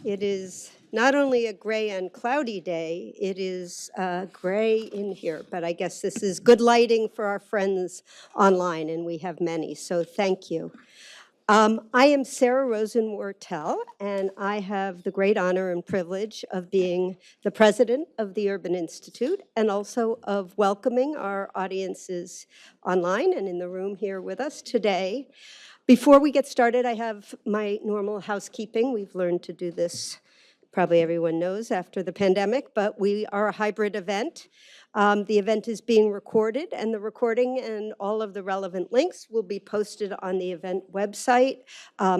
It is not only a gray and cloudy day, it is gray in here, but I guess this is good lighting for our friends online, and we have many, so thank you. I am Sarah Rosen-Wortel, and I have the great honor and privilege of being the president of the Urban Institute and also of welcoming our audiences online and in the room here with us today. Before we get started, I have my normal housekeeping. We've learned to do this, probably everyone knows, after the pandemic, but we are a hybrid event. The event is being recorded, and the recording and all of the relevant links will be posted on the event website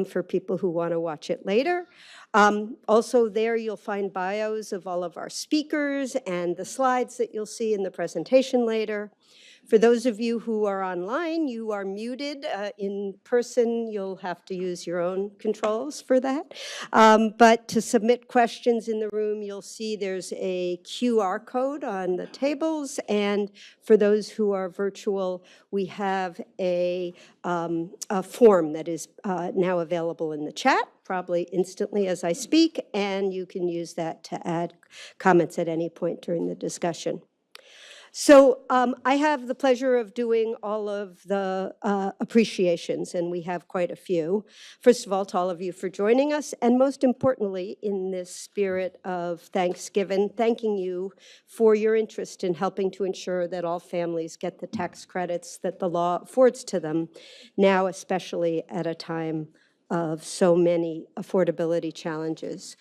for people who want to watch it later. Also there you'll find bios of all of our speakers and the slides that you'll see in the presentation later. For those of you who are online, you are muted. In person, you'll have to use your own controls for that. But to submit questions in the room, you'll see there's a QR code on the tables. And for those who are virtual, we have a form that is now available in the chat, probably instantly as I speak, and you can use that to add comments at any point during the discussion. So I have the pleasure of doing all of the appreciations, and we have quite a few. First of all, to all of you for joining us, and most importantly, in this spirit of Thanksgiving, thanking you for your interest in helping to ensure that all families get the tax credits that the law affords to them, now especially at a time of so many affordability challenges.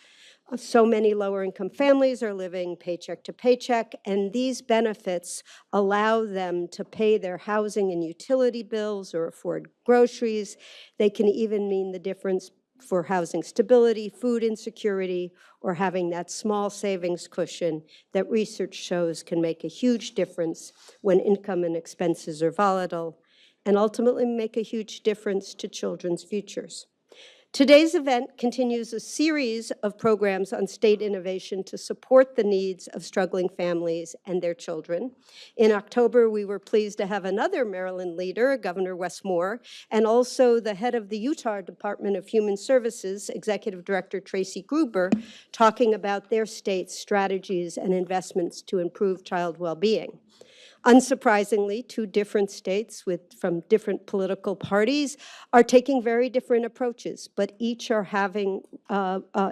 So many lower-income families are living paycheck to paycheck, and these benefits allow them to pay their housing and utility bills or afford groceries. They can even mean the difference for housing stability, food insecurity, or having that small savings cushion that research shows can make a huge difference when income and expenses are volatile, and ultimately make a huge difference to children's futures. Today's event continues a series of programs on state innovation to support the needs of struggling families and their children. In October, we were pleased to have another Maryland leader, Governor Wes Moore, and also the head of the Utah Department of Human Services, Executive Director Tracy Gruber, talking about their state's strategies and investments to improve child well-being. Unsurprisingly, two different states from different political parties are taking very different approaches, but each are having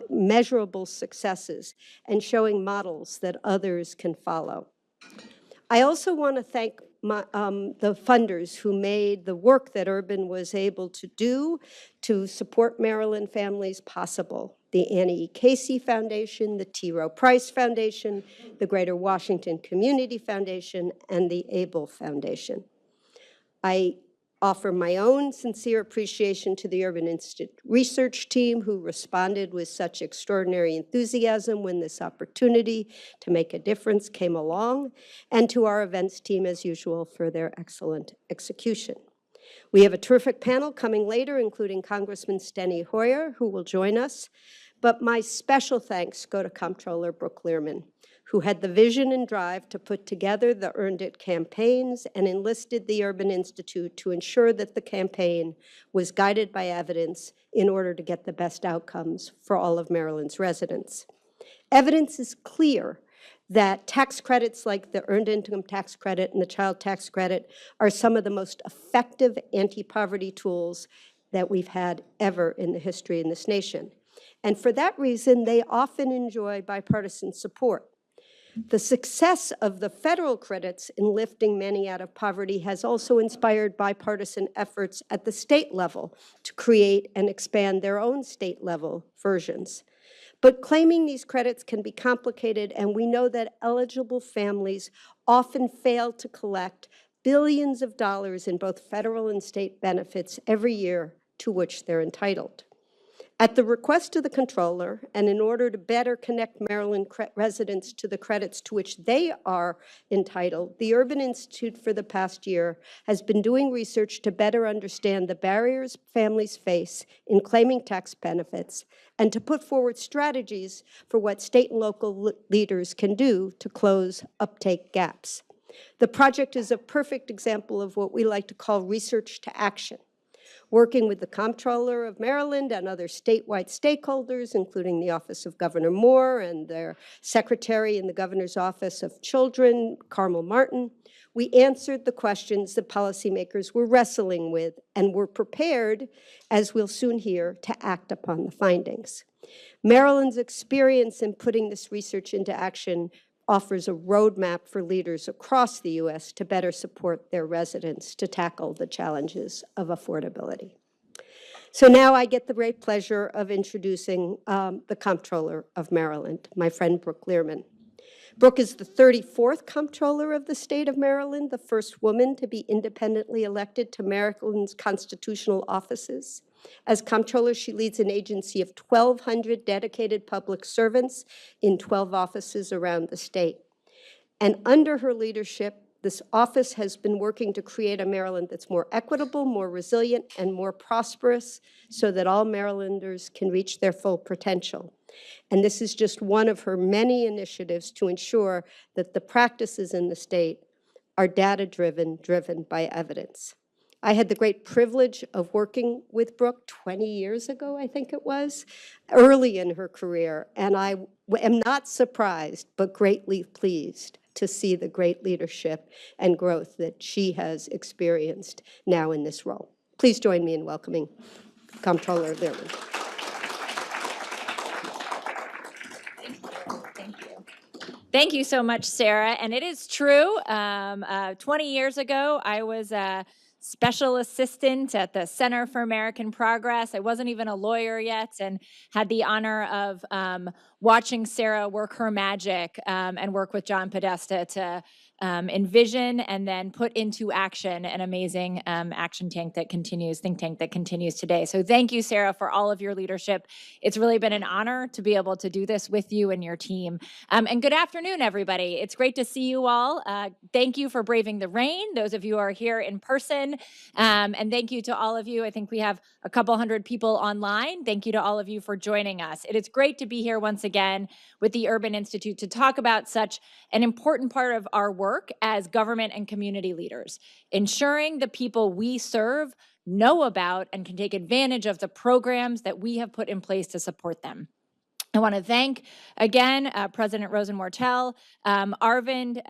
measurable successes and showing models that others can follow. I also want to thank the funders who made the work that Urban was able to do to support Maryland families possible. The Annie E. Casey Foundation, the T. Rowe Price Foundation, the Greater Washington Community Foundation, and the ABLE Foundation. I offer my own sincere appreciation to the Urban Institute research team who responded with such extraordinary enthusiasm when this opportunity to make a difference came along, and to our events team, as usual, for their excellent execution. We have a terrific panel coming later, including Congressman Steny Hoyer, who will join us. But my special thanks go to Comptroller Brooke Lierman, who had the vision and drive to put together the Earned It campaigns and enlisted the Urban Institute to ensure that the campaign was guided by evidence in order to get the best outcomes for all of Maryland's residents. Evidence is clear that tax credits like the Earned Income Tax Credit and the Child Tax Credit are some of the most effective anti-poverty tools that we've had ever in the history in this nation. And for that reason, they often enjoy bipartisan support. The success of the federal credits in lifting many out of poverty has also inspired bipartisan efforts at the state level to create and expand their own state-level versions. But claiming these credits can be complicated, and we know that eligible families often fail to collect billions of dollars in both federal and state benefits every year to which they're entitled. At the request of the comptroller, and in order to better connect Maryland residents to the credits to which they are entitled, the Urban Institute for the past year has been doing research to better understand the barriers families face in claiming tax benefits and to put forward strategies for what state and local leaders can do to close uptake gaps. The project is a perfect example of what we like to call research to action. working with the Comptroller of Maryland and other statewide stakeholders, including the Office of Governor Moore and their secretary in the Governor's Office of Children, Carmel Martin, we answered the questions that policymakers were wrestling with and were prepared, as we'll soon hear, to act upon the findings. Maryland's experience in putting this research into action offers a roadmap for leaders across the U.S. to better support their residents to tackle the challenges of affordability. So now I get the great pleasure of introducing the Comptroller of Maryland, my friend Brooke Lierman. Brooke is the 34th Comptroller of the state of Maryland, the first woman to be independently elected to Maryland's constitutional offices. As Comptroller, she leads an agency of 1,200 dedicated public servants in 12 offices around the state. And under her leadership, this office has been working to create a Maryland that's more equitable, more resilient, and more prosperous so that all Marylanders can reach their full potential. And this is just one of her many initiatives to ensure that the practices in the state are data-driven, driven by evidence. I had the great privilege of working with Brooke 20 years ago, I think it was, early in her career, and I am not surprised, but greatly pleased to see the great leadership and growth that she has experienced now in this role. Please join me in welcoming Comptroller Lierman. Thank you so much, Sarah. And it is true, 20 years ago, I was a special assistant at the Center for American Progress. I wasn't even a lawyer yet and had the honor of watching Sarah work her magic and work with John Podesta to envision and then put into action an amazing think tank that continues today. So thank you, Sarah, for all of your leadership. It's really been an honor to be able to do this with you and your team. And good afternoon, everybody. It's great to see you all. Thank you for braving the rain, those of you who are here in person. And thank you to all of you. I think we have a couple hundred people online. Thank you to all of you for joining us. It is great to be here once again with the Urban Institute to talk about such an important part of our work as government and community leaders, ensuring the people we serve know about and can take advantage of the programs that we have put in place to support them. I want to thank, again, President Rosen-Mortel, Arvind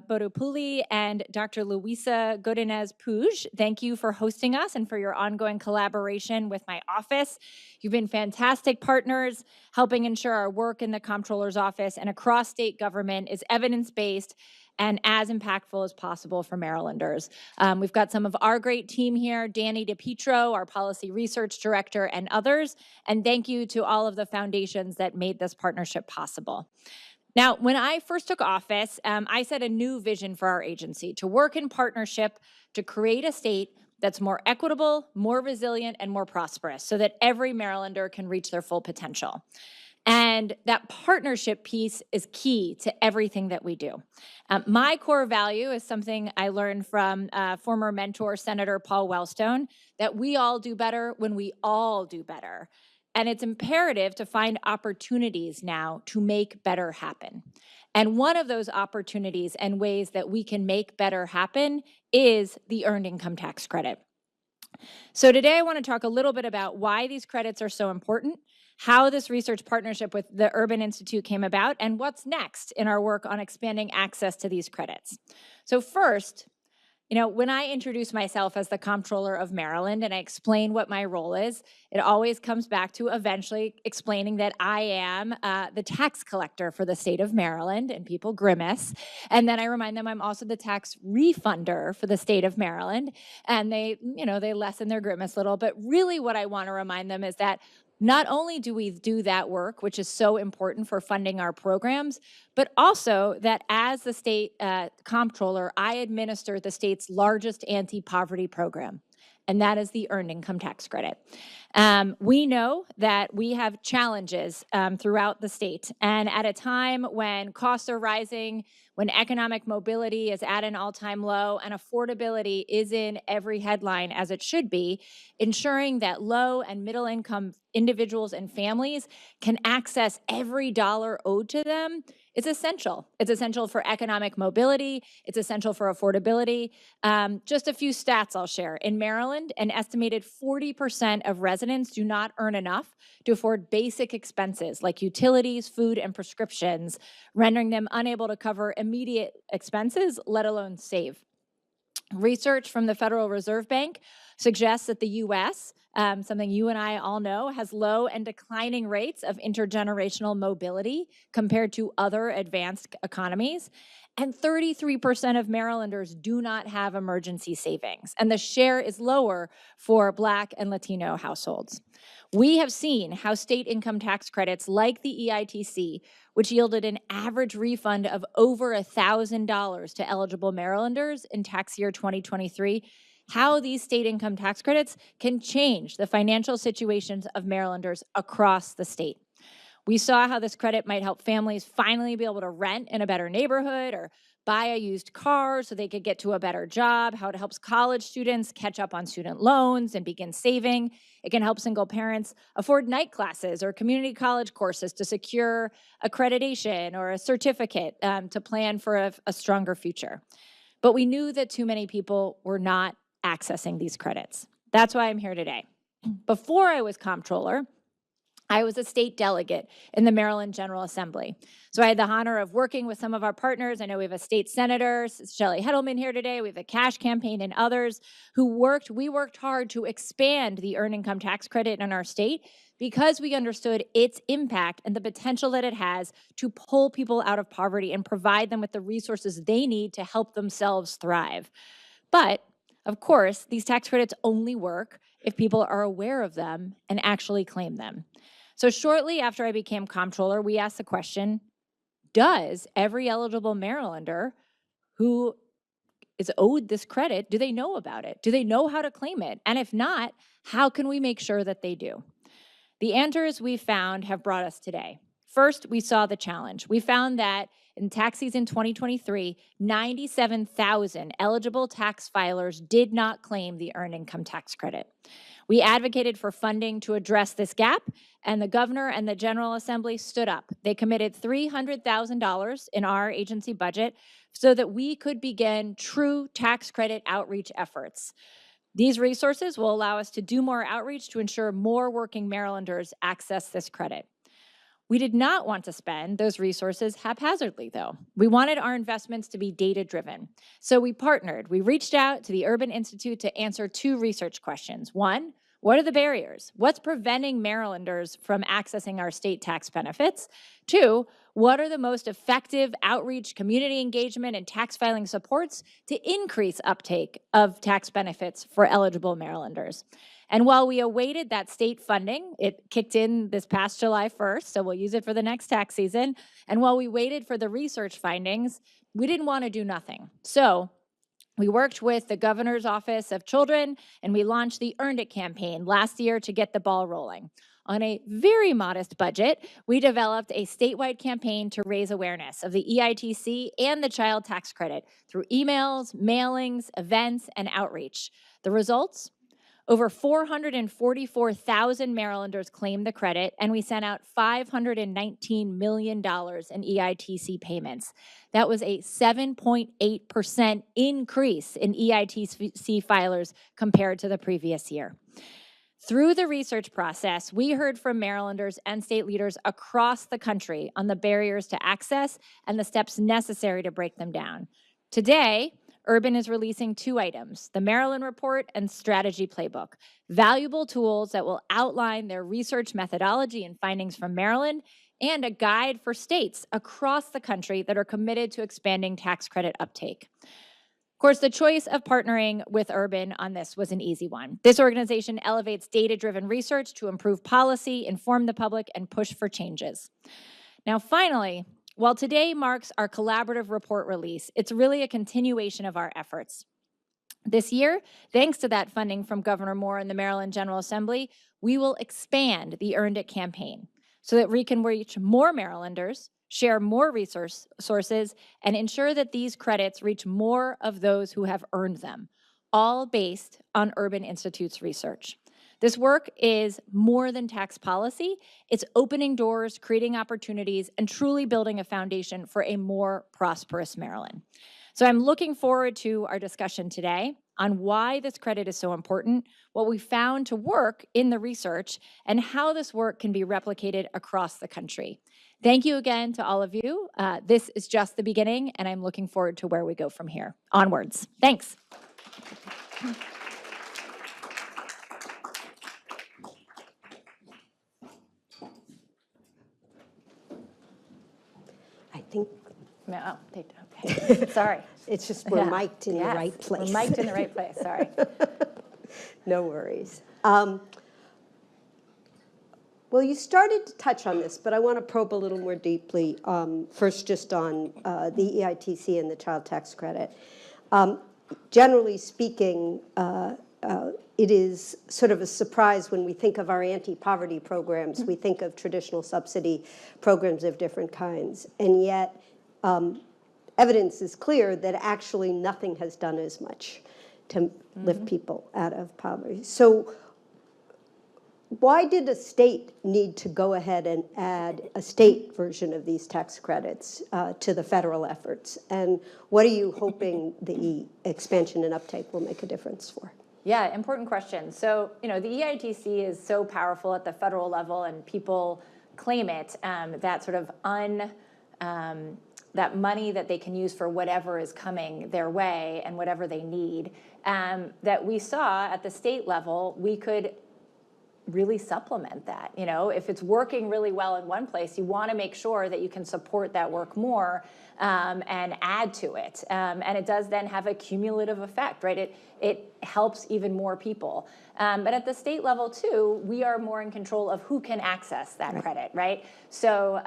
Bodupulli, and Dr. Luisa Godinez-Puig. Thank you for hosting us and for your ongoing collaboration with my office. You've been fantastic partners, helping ensure our work in the Comptroller's office and across state government is evidence-based and as impactful as possible for Marylanders. We've got some of our great team here, Danny DePietro, our policy research director, and others. And thank you to all of the foundations that made this partnership possible. Now, when I first took office, I set a new vision for our agency to work in partnership to create a state that's more equitable, more resilient, and more prosperous so that every Marylander can reach their full potential. And that partnership piece is key to everything that we do. My core value is something I learned from former mentor, Senator Paul Wellstone, that we all do better when we all do better. And it's imperative to find opportunities now to make better happen. And one of those opportunities and ways that we can make better happen is the Earned Income Tax Credit. So today I want to talk a little bit about why these credits are so important, how this research partnership with the Urban Institute came about, and what's next in our work on expanding access to these credits. So first, when I introduce myself as the Comptroller of Maryland and I explain what my role is, it always comes back to eventually explaining that I am the tax collector for the state of Maryland, and people grimace. And then I remind them I'm also the tax refunder for the state of Maryland, and they lessen their grimace a little. But really what I want to remind them is that not only do we do that work, which is so important for funding our programs, but also that as the state comptroller, I administer the state's largest anti-poverty program, and that is the Earned Income Tax Credit. We know that we have challenges throughout the state. And at a time when costs are rising, when economic mobility is at an all-time low and affordability is in every headline as it should be, ensuring that low and middle income individuals and families can access every dollar owed to them is essential. It's essential for economic mobility. It's essential for affordability. Just a few stats I'll share. In Maryland, an estimated 40% of residents do not earn enough to afford basic expenses like utilities, food, and prescriptions, rendering them unable to cover immediate expenses, let alone save. Research from the Federal Reserve Bank suggests that the U.S., something you and I all know, has low and declining rates of intergenerational mobility compared to other advanced economies. And 33% of Marylanders do not have emergency savings, and the share is lower for Black and Latino households. We have seen how state income tax credits like the EITC, which yielded an average refund of over $1,000 to eligible Marylanders in tax year 2023, how these state income tax credits can change the financial situations of Marylanders across the state. We saw how this credit might help families finally be able to rent in a better neighborhood or buy a used car so they could get to a better job, how it helps college students catch up on student loans and begin saving. It can help single parents afford night classes or community college courses to secure accreditation or a certificate to plan for a stronger future. But we knew that too many people were not accessing these credits. That's why I'm here today. Before I was comptroller, I was a state delegate in the Maryland General Assembly. So I had the honor of working with some of our partners. I know we have a state senator, Shelley Heddleman here today. We have the Cash Campaign and others we worked hard to expand the earned income tax credit in our state because we understood its impact and the potential that it has to pull people out of poverty and provide them with the resources they need to help themselves thrive. But of course, these tax credits only work if people are aware of them and actually claim them. So shortly after I became comptroller, we asked the question, does every eligible Marylander who is owed this credit, do they know about it? Do they know how to claim it? And if not, how can we make sure that they do? The answers we found have brought us today. First, we saw the challenge. We found that in tax season 2023, 97,000 eligible tax filers did not claim the earned income tax credit. We advocated for funding to address this gap, and the governor and the General Assembly stood up. They committed $300,000 in our agency budget so that we could begin true tax credit outreach efforts. These resources will allow us to do more outreach to ensure more working Marylanders access this credit. We did not want to spend those resources haphazardly, though. We wanted our investments to be data-driven. So we partnered. We reached out to the Urban Institute to answer two research questions. One, what are the barriers? What's preventing Marylanders from accessing our state tax benefits? Two, what are the most effective outreach, community engagement, and tax filing supports to increase uptake of tax benefits for eligible Marylanders? And while we awaited that state funding, it kicked in this past July 1st, so we'll use it for the next tax season. And while we waited for the research findings, we didn't want to do nothing. So we worked with the Governor's Office of Children, and we launched the Earned It campaign last year to get the ball rolling. On a very modest budget, we developed a statewide campaign to raise awareness of the EITC and the child tax credit through emails, mailings, events, and outreach. The results? Over 444,000 Marylanders claimed the credit, and we sent out $519 million in EITC payments. That was a 7.8% increase in EITC filers compared to the previous year. Through the research process, we heard from Marylanders and state leaders across the country on the barriers to access and the steps necessary to break them down. Today, Urban is releasing two items, the Maryland Report and Strategy Playbook, valuable tools that will outline their research methodology and findings from Maryland, and a guide for states across the country that are committed to expanding tax credit uptake. Of course, the choice of partnering with Urban on this was an easy one. This organization elevates data-driven research to improve policy, inform the public, and push for changes. Now, finally, while today marks our collaborative report release, it's really a continuation of our efforts. This year, thanks to that funding from Governor Moore and the Maryland General Assembly, we will expand the Earned It campaign so that we can reach more Marylanders, share more sources, and ensure that these credits reach more of those who have earned them, all based on Urban Institute's research. This work is more than tax policy. It's opening doors, creating opportunities, and truly building a foundation for a more prosperous Maryland. So I'm looking forward to our discussion today on why this credit is so important, what we found to work in the research, and how this work can be replicated across the country. Thank you again to all of you. This is just the beginning, and I'm looking forward to where we go from here. Onwards. Thanks. I think No, okay. Sorry. it's just we're mic'd in the right place. We're mic'd in the right place. Sorry. No worries. Well, you started to touch on this, but I want to probe a little more deeply, first just on the EITC and the child tax credit. Generally speaking, it is sort of a surprise when we think of our anti-poverty programs. We think of traditional subsidy programs of different kinds, and yet evidence is clear that actually nothing has done as much to lift people out of poverty. So why did a state need to go ahead and add a state version of these tax credits to the federal efforts? And what are you hoping the expansion and uptake will make a difference for? Yeah, important question. So, the EITC is so powerful at the federal level, and people claim it, that sort of that money that they can use for whatever is coming their way and whatever they need, that we saw at the state level, we could really supplement that. If it's working really well in one place, you want to make sure that you can support that work more and add to it. And it does then have a cumulative effect, right? It helps even more people. But at the state level, too, we are more in control of who can access that credit, right? So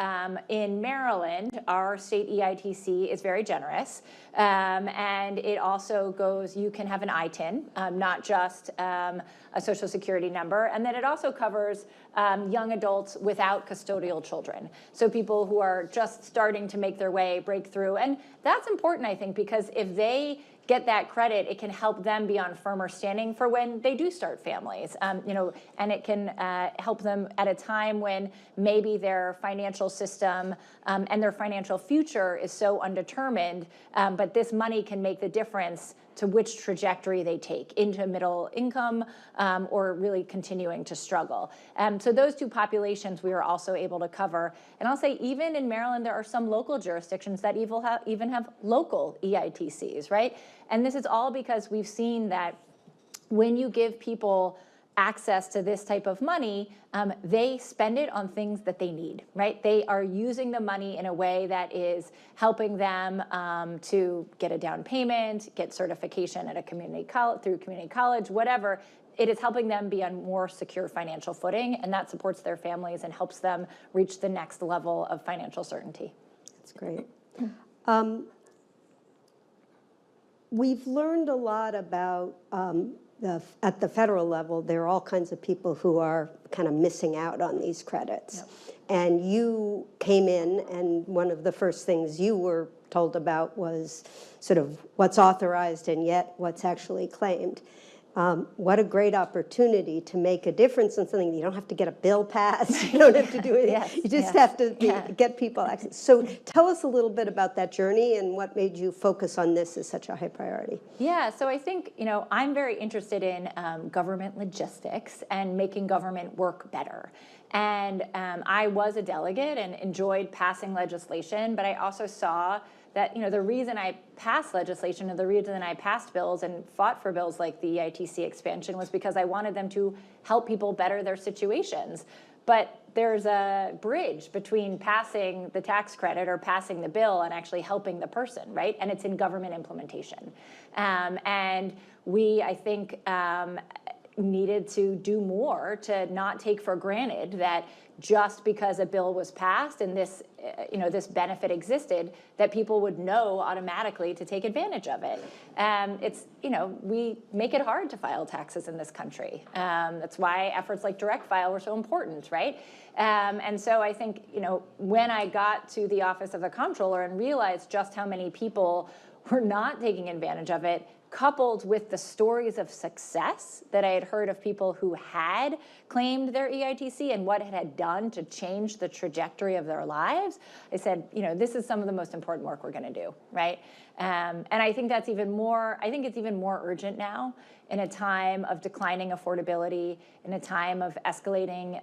in Maryland, our state EITC is very generous. And it also goes, you can have an ITIN, not just a Social Security number. And then it also covers young adults without custodial children. So people who are just starting to make their way, break through. And that's important, I think, because if they get that credit, it can help them be on firmer standing for when they do start families, and it can help them at a time when maybe their financial system and their financial future is so undetermined, but this money can make the difference to which trajectory they take, into middle income or really continuing to struggle. So those two populations we are also able to cover. And I'll say even in Maryland, there are some local jurisdictions that even have local EITCs, right? And this is all because we've seen that when you give people access to this type of money, they spend it on things that they need, right? They are using the money in a way that is helping them to get a down payment, get certification at a community college, whatever. It is helping them be on more secure financial footing, and that supports their families and helps them reach the next level of financial certainty. That's great. We've learned a lot about at the federal level, there are all kinds of people who are kind of missing out on these credits. Yep. And you came in, and one of the first things you were told about was sort of what's authorized and yet what's actually claimed. What a great opportunity to make a difference in something. You don't have to get a bill passed. You don't have to do anything. Yes, you just have to get people access. So tell us a little bit about that journey and what made you focus on this as such a high priority. Yeah, so I think, I'm very interested in government logistics and making government work better. And I was a delegate and enjoyed passing legislation, but I also saw that the reason I passed legislation and the reason I passed bills and fought for bills like the EITC expansion was because I wanted them to help people better their situations. But there's a bridge between passing the tax credit or passing the bill and actually helping the person, right? And it's in government implementation. And we, I think, needed to do more to not take for granted that just because a bill was passed and this, this benefit existed, that people would know automatically to take advantage of it. It's, we make it hard to file taxes in this country. That's why efforts like Direct File were so important, right? And so I think, when I got to the office of the comptroller and realized just how many people were not taking advantage of it, coupled with the stories of success that I had heard of people who had claimed their EITC and what it had done to change the trajectory of their lives, I said, this is some of the most important work we're going to do, right? And I think that's even more, I think it's even more urgent now in a time of declining affordability, in a time of escalating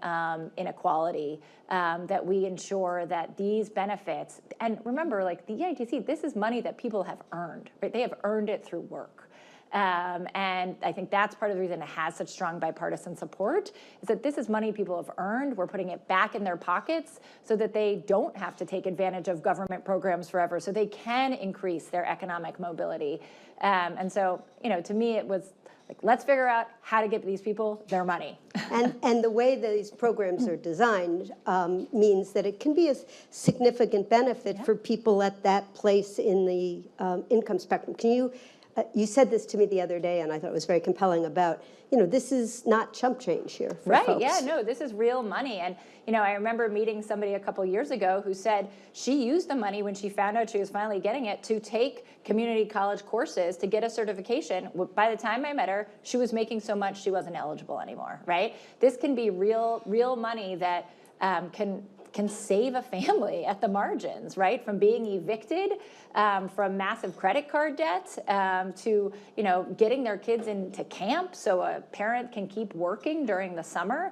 inequality, that we ensure that these benefits, and remember, like the EITC, this is money that people have earned, right? They have earned it through work. And I think that's part of the reason it has such strong bipartisan support, is that this is money people have earned. We're putting it back in their pockets so that they don't have to take advantage of government programs forever, so they can increase their economic mobility. And so, to me, it was like, let's figure out how to get these people their money. And the way these programs are designed means that it can be a significant benefit for people at that place in the income spectrum. Can you, you said this to me the other day, and I thought it was very compelling about, this is not chump change here for folks. Yeah, no, this is real money. And, I remember meeting somebody a couple years ago who said she used the money when she found out she was finally getting it to take community college courses to get a certification. By the time I met her, she was making so much she wasn't eligible anymore, right? This can be real money that can save a family at the margins, right? From being evicted, from massive credit card debt, to getting their kids into camp so a parent can keep working during the summer.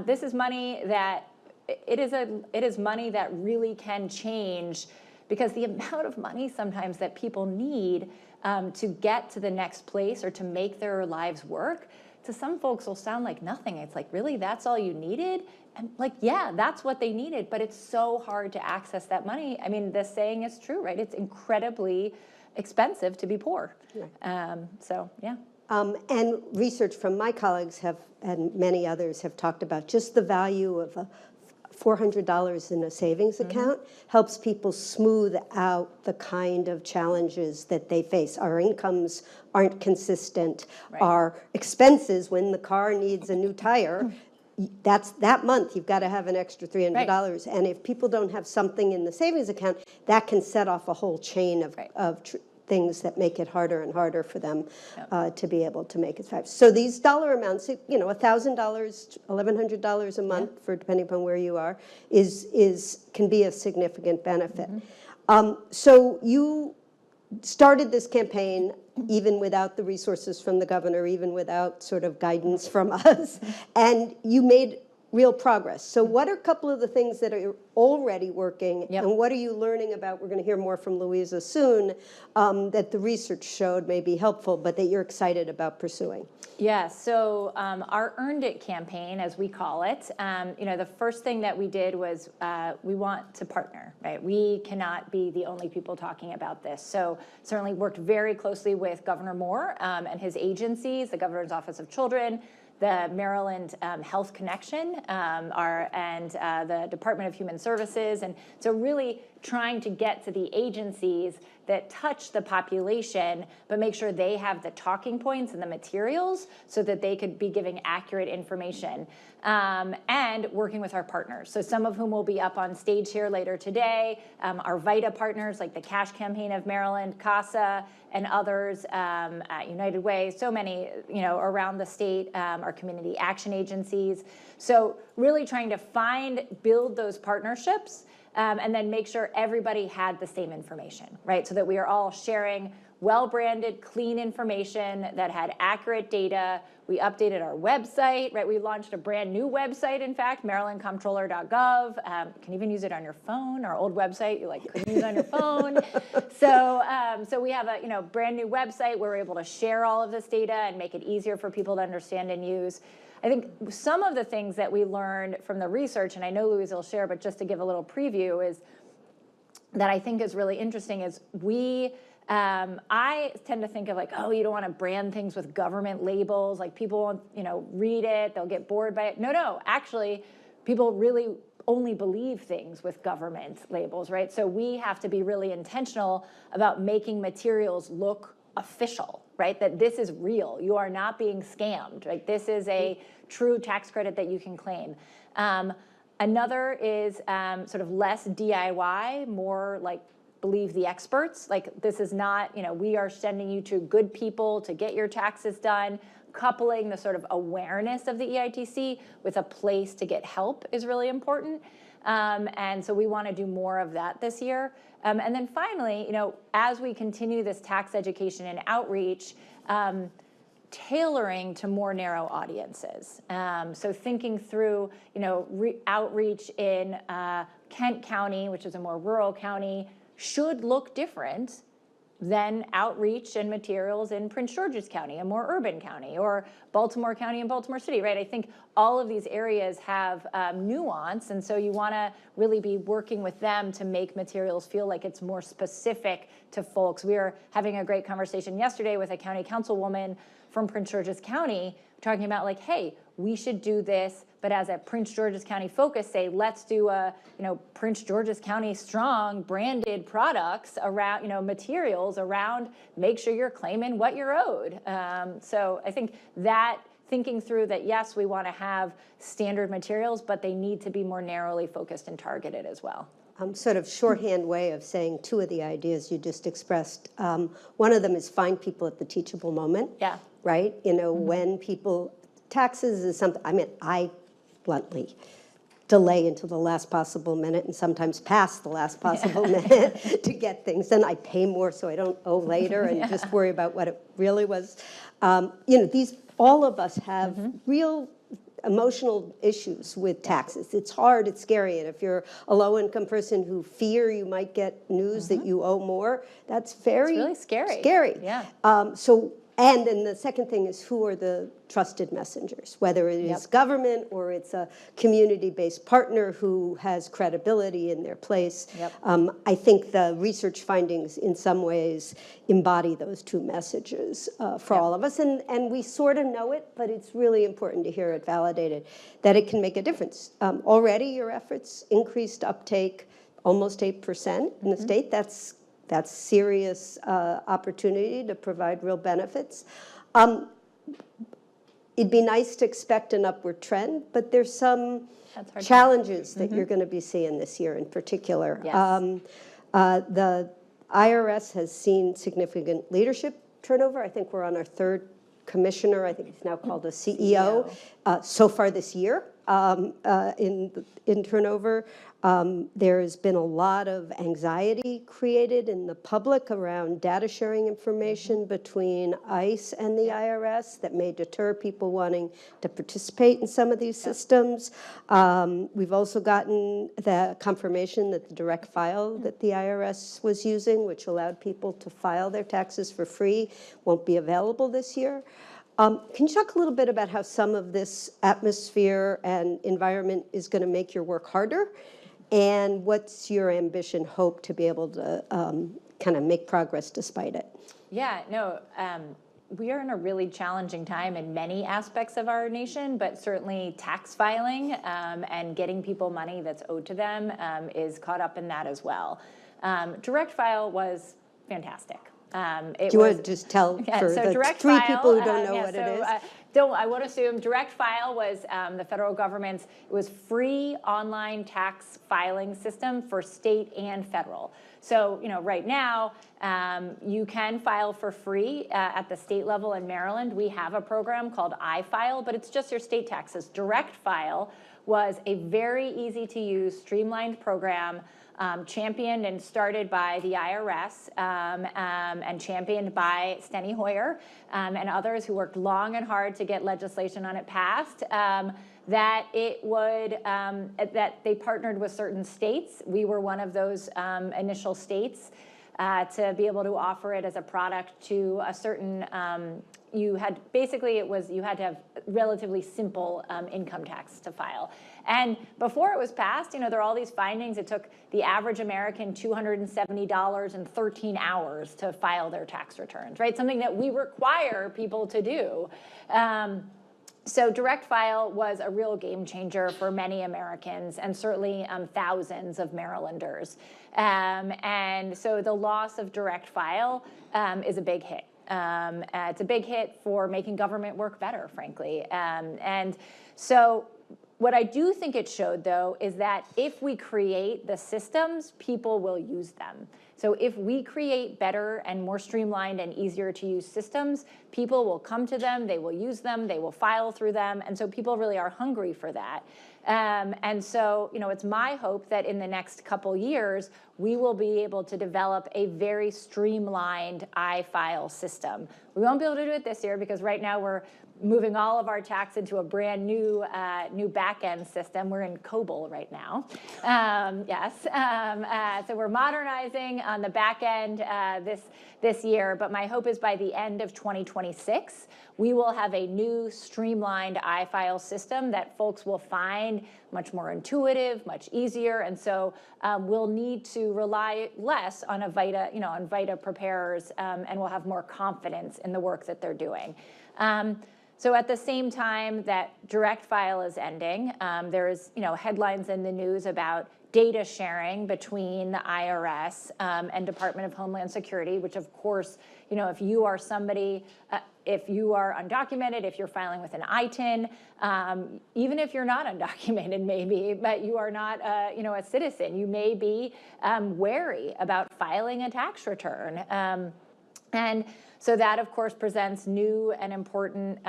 This is money that it is money that really can change, because the amount of money sometimes that people need to get to the next place or to make their lives work, to some folks will sound like nothing. It's like, really, that's all you needed? And like, yeah, that's what they needed, but it's so hard to access that money. I mean, the saying is true, right? It's incredibly expensive to be poor. Right. So, yeah. And research from my colleagues and many others have talked about just the value of $400 in a savings account helps people smooth out the kind of challenges that they face. Our incomes aren't consistent. Right. Our expenses, when the car needs a new tire, that month you've got to have an extra $300. Right. And if people don't have something in the savings account, that can set off a whole chain of things that make it harder and harder for them to be able to make it thrive. So these dollar amounts, $1,000, $1,100 a month, for depending upon where you are, can be a significant benefit. So you started this campaign even without the resources from the governor, even without sort of guidance from us, and you made real progress. So what are a couple of the things that are already working, and what are you learning about? We're going to hear more from Louisa soon, that the research showed may be helpful, but that you're excited about pursuing. Yeah, so our Earned It campaign, as we call it, the first thing that we did was we want to partner, right? We cannot be the only people talking about this. So certainly worked very closely with Governor Moore and his agencies, the Governor's Office of Children, the Maryland Health Connection, and the Department of Human Services. And so really trying to get to the agencies that touch the population, but make sure they have the talking points and the materials so that they could be giving accurate information. And working with our partners. So some of whom will be up on stage here later today, our VITA partners like the Cash Campaign of Maryland, CASA, and others, United Way, so many, around the state, our community action agencies. So really trying to build those partnerships, and then make sure everybody had the same information, right? So that we are all sharing well-branded, clean information that had accurate data. We updated our website, right? We launched a brand new website, in fact, marylandcomptroller.gov. You can even use it on your phone. Our old website, you couldn't use on your phone. So we have a brand new website where we're able to share all of this data and make it easier for people to understand and use. I think some of the things that we learned from the research, and I know Louise will share, but just to give a little preview, is that I think is really interesting is I tend to think of like, oh, you don't want to brand things with government labels. Like people won't, read it. They'll get bored by it. No, actually, people really only believe things with government labels, right? So we have to be really intentional about making materials look official, right? That this is real. You are not being scammed, right? This is a true tax credit that you can claim. Another is sort of less DIY, more like believe the experts. Like this is not, we are sending you to good people to get your taxes done. Coupling the sort of awareness of the EITC with a place to get help is really important. And so we want to do more of that this year. And then finally, as we continue this tax education and outreach, tailoring to more narrow audiences. So thinking through, outreach in Kent County, which is a more rural county, should look different than outreach and materials in Prince George's County, a more urban county, or Baltimore County and Baltimore City, right? I think all of these areas have nuance, and so you want to really be working with them to make materials feel like it's more specific to folks. We were having a great conversation yesterday with a county councilwoman from Prince George's County talking about like, hey, we should do this, but as a Prince George's County focus, say, let's do a, Prince George's County strong branded products around, materials around, make sure you're claiming what you're owed. So I think that thinking through that, yes, we want to have standard materials, but they need to be more narrowly focused and targeted as well. Sort of shorthand way of saying two of the ideas you just expressed. One of them is find people at the teachable moment. Yeah. Right? When people, taxes is something, I bluntly delay until the last possible minute and sometimes past the last possible minute to get things. Then I pay more so I don't owe later and just worry about what it really was. All of us have real emotional issues with taxes. It's hard, it's scary, and if you're a low-income person who fear you might get news that you owe more, that's it's really scary. Yeah. And then the second thing is who are the trusted messengers, whether it is government or it's a community-based partner who has credibility in their place. I think the research findings in some ways embody those two messages for all of us. And we sort of know it, but it's really important to hear it validated, that it can make a difference. Already your efforts increased uptake almost 8% in the state. That's serious opportunity to provide real benefits. It'd be nice to expect an upward trend, but there's some challenges that you're going to be seeing this year in particular. Yes. The IRS has seen significant leadership turnover. I think we're on our third commissioner. I think he's now called a CEO. So far this year in turnover. There's been a lot of anxiety created in the public around data sharing information between ICE and the IRS that may deter people wanting to participate in some of these systems. We've also gotten the confirmation that the direct file that the IRS was using, which allowed people to file their taxes for free, won't be available this year. Can you talk a little bit about how some of this atmosphere and environment is going to make your work harder? And what's your ambition, hope to be able to kind of make progress despite it? Yeah, no, we are in a really challenging time in many aspects of our nation, but certainly tax filing and getting people money that's owed to them is caught up in that as well. Direct file was fantastic. Do you want to just tell for the three people who don't know what it is? I won't assume. Direct file was the federal government's, it was free online tax filing system for state and federal. So, right now, you can file for free at the state level in Maryland. We have a program called iFile, but it's just your state taxes. Direct file was a very easy to use, streamlined program championed and started by the IRS and championed by Steny Hoyer and others who worked long and hard to get legislation on it passed, that it would, that they partnered with certain states. We were one of those initial states. to be able to offer it as a product to a certain, you had to have relatively simple income tax to file. And before it was passed, there are all these findings. It took the average American $270 and 13 hours to file their tax returns, right? Something that we require people to do. So direct file was a real game changer for many Americans and certainly thousands of Marylanders. And so the loss of direct file is a big hit. It's a big hit for making government work better, frankly. And so what I do think it showed, though, is that if we create the systems, people will use them. So if we create better and more streamlined and easier to use systems, people will come to them, they will use them, they will file through them, and so people really are hungry for that. And so, it's my hope that in the next couple years, we will be able to develop a very streamlined iFile system. We won't be able to do it this year because right now we're moving all of our tax into a brand new back-end system. We're in COBOL right now. So we're modernizing on the back end this year, but my hope is by the end of 2026, we will have a new streamlined iFile system that folks will find much more intuitive, much easier, and so we'll need to rely less on on VITA preparers, and we'll have more confidence in the work that they're doing. So at the same time that direct file is ending, there's headlines in the news about data sharing between the IRS and Department of Homeland Security, which of course, if you are somebody, if you are undocumented, if you're filing with an ITIN, even if you're not undocumented maybe, but you are not a citizen, you may be wary about filing a tax return. And so that, of course, presents new and important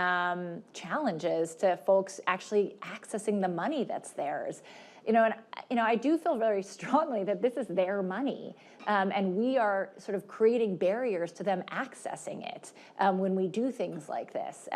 challenges to folks actually accessing the money that's theirs. I do feel very strongly that this is their money, and we are sort of creating barriers to them accessing it when we do things like this,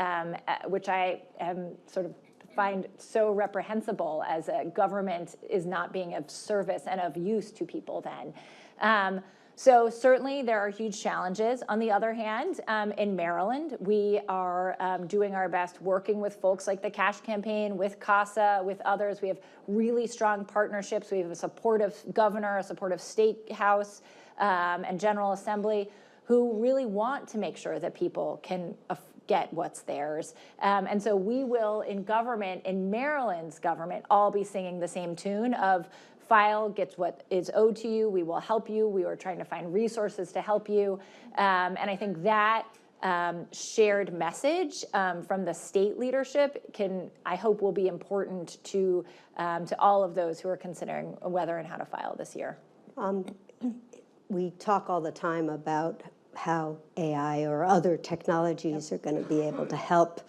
which I am sort of find so reprehensible as a government is not being of service and of use to people then. So certainly there are huge challenges. On the other hand, in Maryland, we are doing our best working with folks like the Cash Campaign, with CASA, with others. We have really strong partnerships. We have a supportive governor, a supportive state house, and General Assembly who really want to make sure that people can get what's theirs. And so we will, in government, in Maryland's government, all be singing the same tune of file gets what is owed to you. We will help you. We are trying to find resources to help you. And I think that shared message from the state leadership I hope will be important to all of those who are considering whether and how to file this year. We talk all the time about how AI or other technologies are going to be able to help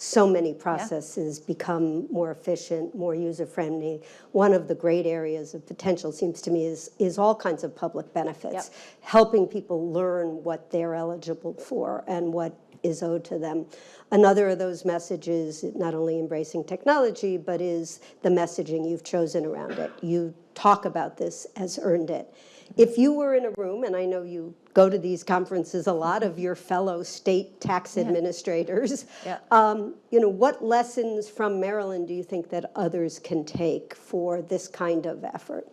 so many processes become more efficient, more user-friendly. One of the great areas of potential, seems to me, is all kinds of public benefits, helping people learn what they're eligible for and what is owed to them. Another of those messages, not only embracing technology, but is the messaging you've chosen around it. You talk about this as earned it. If you were in a room, and I know you go to these conferences, a lot of your fellow state tax administrators, what lessons from Maryland do you think that others can take for this kind of effort?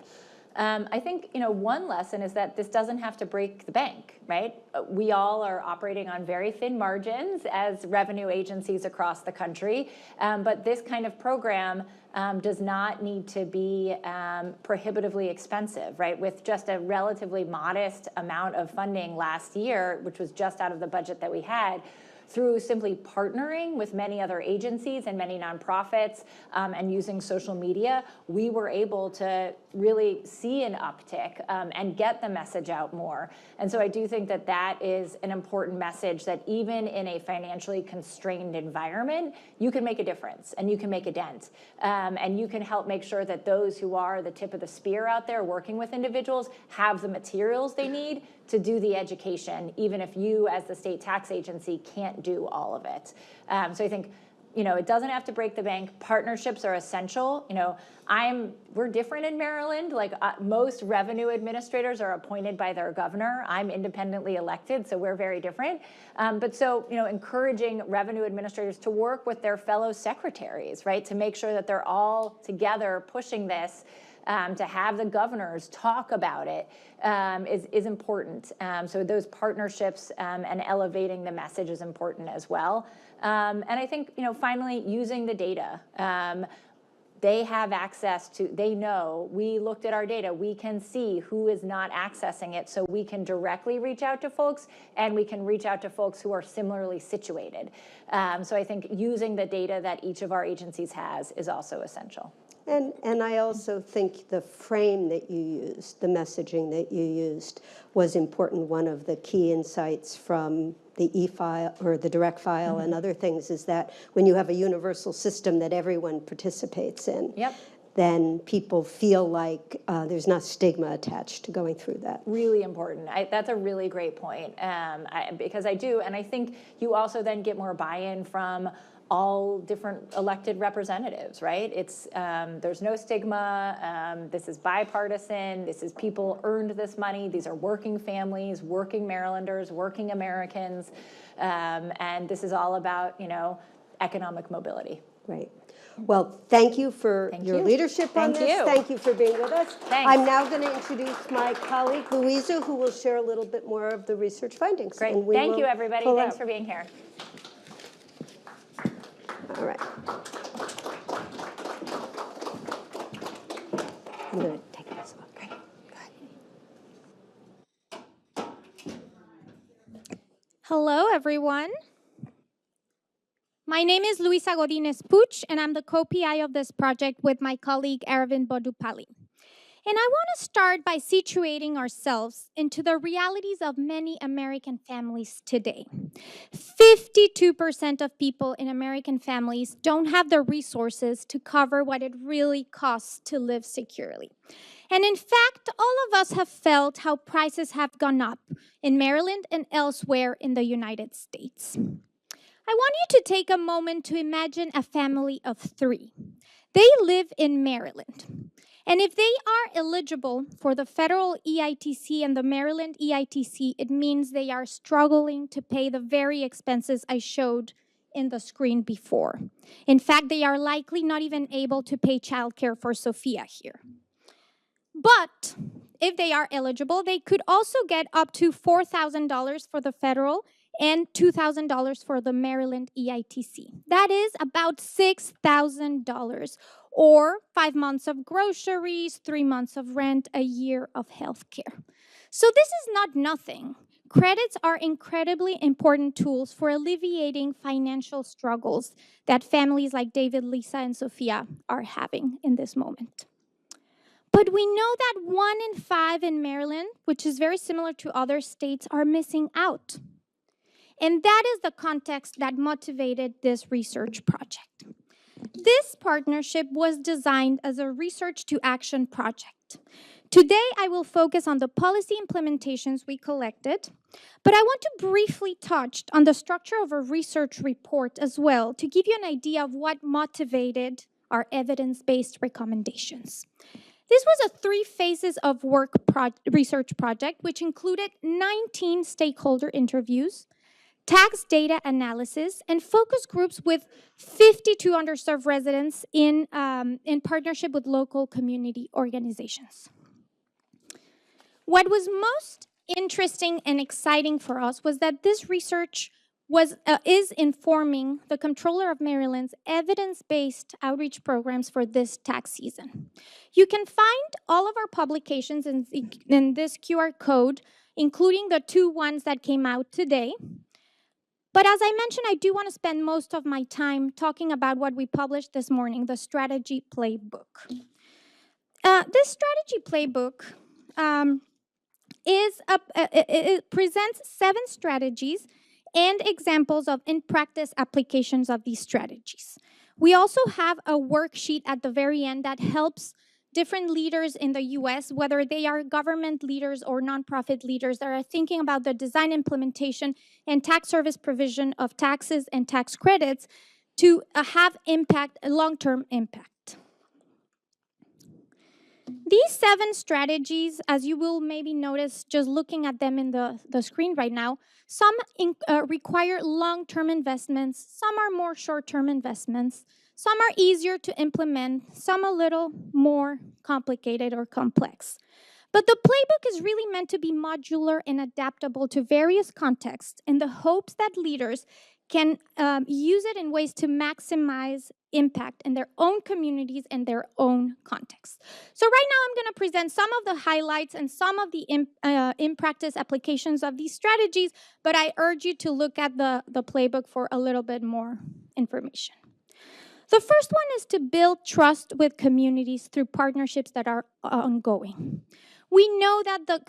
I think, one lesson is that this doesn't have to break the bank, right? We all are operating on very thin margins as revenue agencies across the country, but this kind of program does not need to be prohibitively expensive, right? With just a relatively modest amount of funding last year, which was just out of the budget that we had, through simply partnering with many other agencies and many nonprofits and using social media, we were able to really see an uptick and get the message out more. And so I do think that that is an important message, that even in a financially constrained environment, you can make a difference and you can make a dent. And you can help make sure that those who are the tip of the spear out there working with individuals have the materials they need to do the education, even if you as the state tax agency can't do all of it. So I think it doesn't have to break the bank. Partnerships are essential. We're different in Maryland. Like most revenue administrators are appointed by their governor. I'm independently elected, so we're very different. Encouraging revenue administrators to work with their fellow secretaries, right, to make sure that they're all together pushing this. To have the governors talk about it is important. So those partnerships and elevating the message is important as well. And I think, finally, using the data. They have access to, they know, we looked at our data, we can see who is not accessing it, so we can directly reach out to folks, and we can reach out to folks who are similarly situated. So I think using the data that each of our agencies has is also essential. And I also think the frame that you used, the messaging that you used, was important. One of the key insights from the e-file or the direct file and other things is that when you have a universal system that everyone participates in, then people feel like there's not stigma attached to going through that. Really important. That's a really great point, because I do, and I think you also then get more buy-in from all different elected representatives, right? It's there's no stigma. This is bipartisan. This is people earned this money. These are working families, working Marylanders, working Americans, and this is all about economic mobility. Right. Well, thank you for your leadership on this. Thank you for being with us. Thanks. I'm now going to introduce my colleague, Louisa, who will share a little bit more of the research findings. Great. Thank you, everybody. Thanks for being here. All right. I'm going to take this off. Great. Go ahead. Hello, everyone. My name is Luisa Godinez Puch, and I'm the co-PI of this project with my colleague Aravind Bodupalli. And I want to start by situating ourselves into the realities of many American families today. 52% of people in American families don't have the resources to cover what it really costs to live securely. And in fact, all of us have felt how prices have gone up in Maryland and elsewhere in the United States. I want you to take a moment to imagine a family of 3. They live in Maryland. And if they are eligible for the federal EITC and the Maryland EITC, it means they are struggling to pay the very expenses I showed in the screen before. In fact, they are likely not even able to pay childcare for Sophia here. But if they are eligible, they could also get up to $4,000 for the federal and $2,000 for the Maryland EITC. That is about $6,000, or 5 months of groceries, 3 months of rent, a year of health care. So this is not nothing. Credits are incredibly important tools for alleviating financial struggles that families like David, Lisa, and Sophia are having in this moment. But we know that 1 in 5 in Maryland, which is very similar to other states, are missing out. And that is the context that motivated this research project. This partnership was designed as a research to action project. Today, I will focus on the policy implementations we collected, but I want to briefly touch on the structure of a research report as well to give you an idea of what motivated our evidence-based recommendations. This was a 3 phases of work research project, which included 19 stakeholder interviews, tax data analysis, and focus groups with 52 underserved residents in partnership with local community organizations. What was most interesting and exciting for us was that this research is informing the Comptroller of Maryland's evidence-based outreach programs for this tax season. You can find all of our publications in this QR code, including the 2 ones that came out today. But as I mentioned, I do want to spend most of my time talking about what we published this morning, the strategy playbook. This strategy playbook it presents 7 strategies and examples of in-practice applications of these strategies. We also have a worksheet at the very end that helps different leaders in the US, whether they are government leaders or nonprofit leaders that are thinking about the design, implementation, and tax service provision of taxes and tax credits, to have impact, long-term impact. These 7 strategies, as you will maybe notice just looking at them in the screen right now, some require long-term investments, some are more short-term investments, some are easier to implement, some a little more complicated or complex. But the playbook is really meant to be modular and adaptable to various contexts in the hopes that leaders can use it in ways to maximize impact in their own communities and their own context. So right now I'm going to present some of the highlights and some of the in-practice applications of these strategies, but I urge you to look at the playbook for a little bit more information. The first one is to build trust with communities through partnerships that are ongoing. We know that the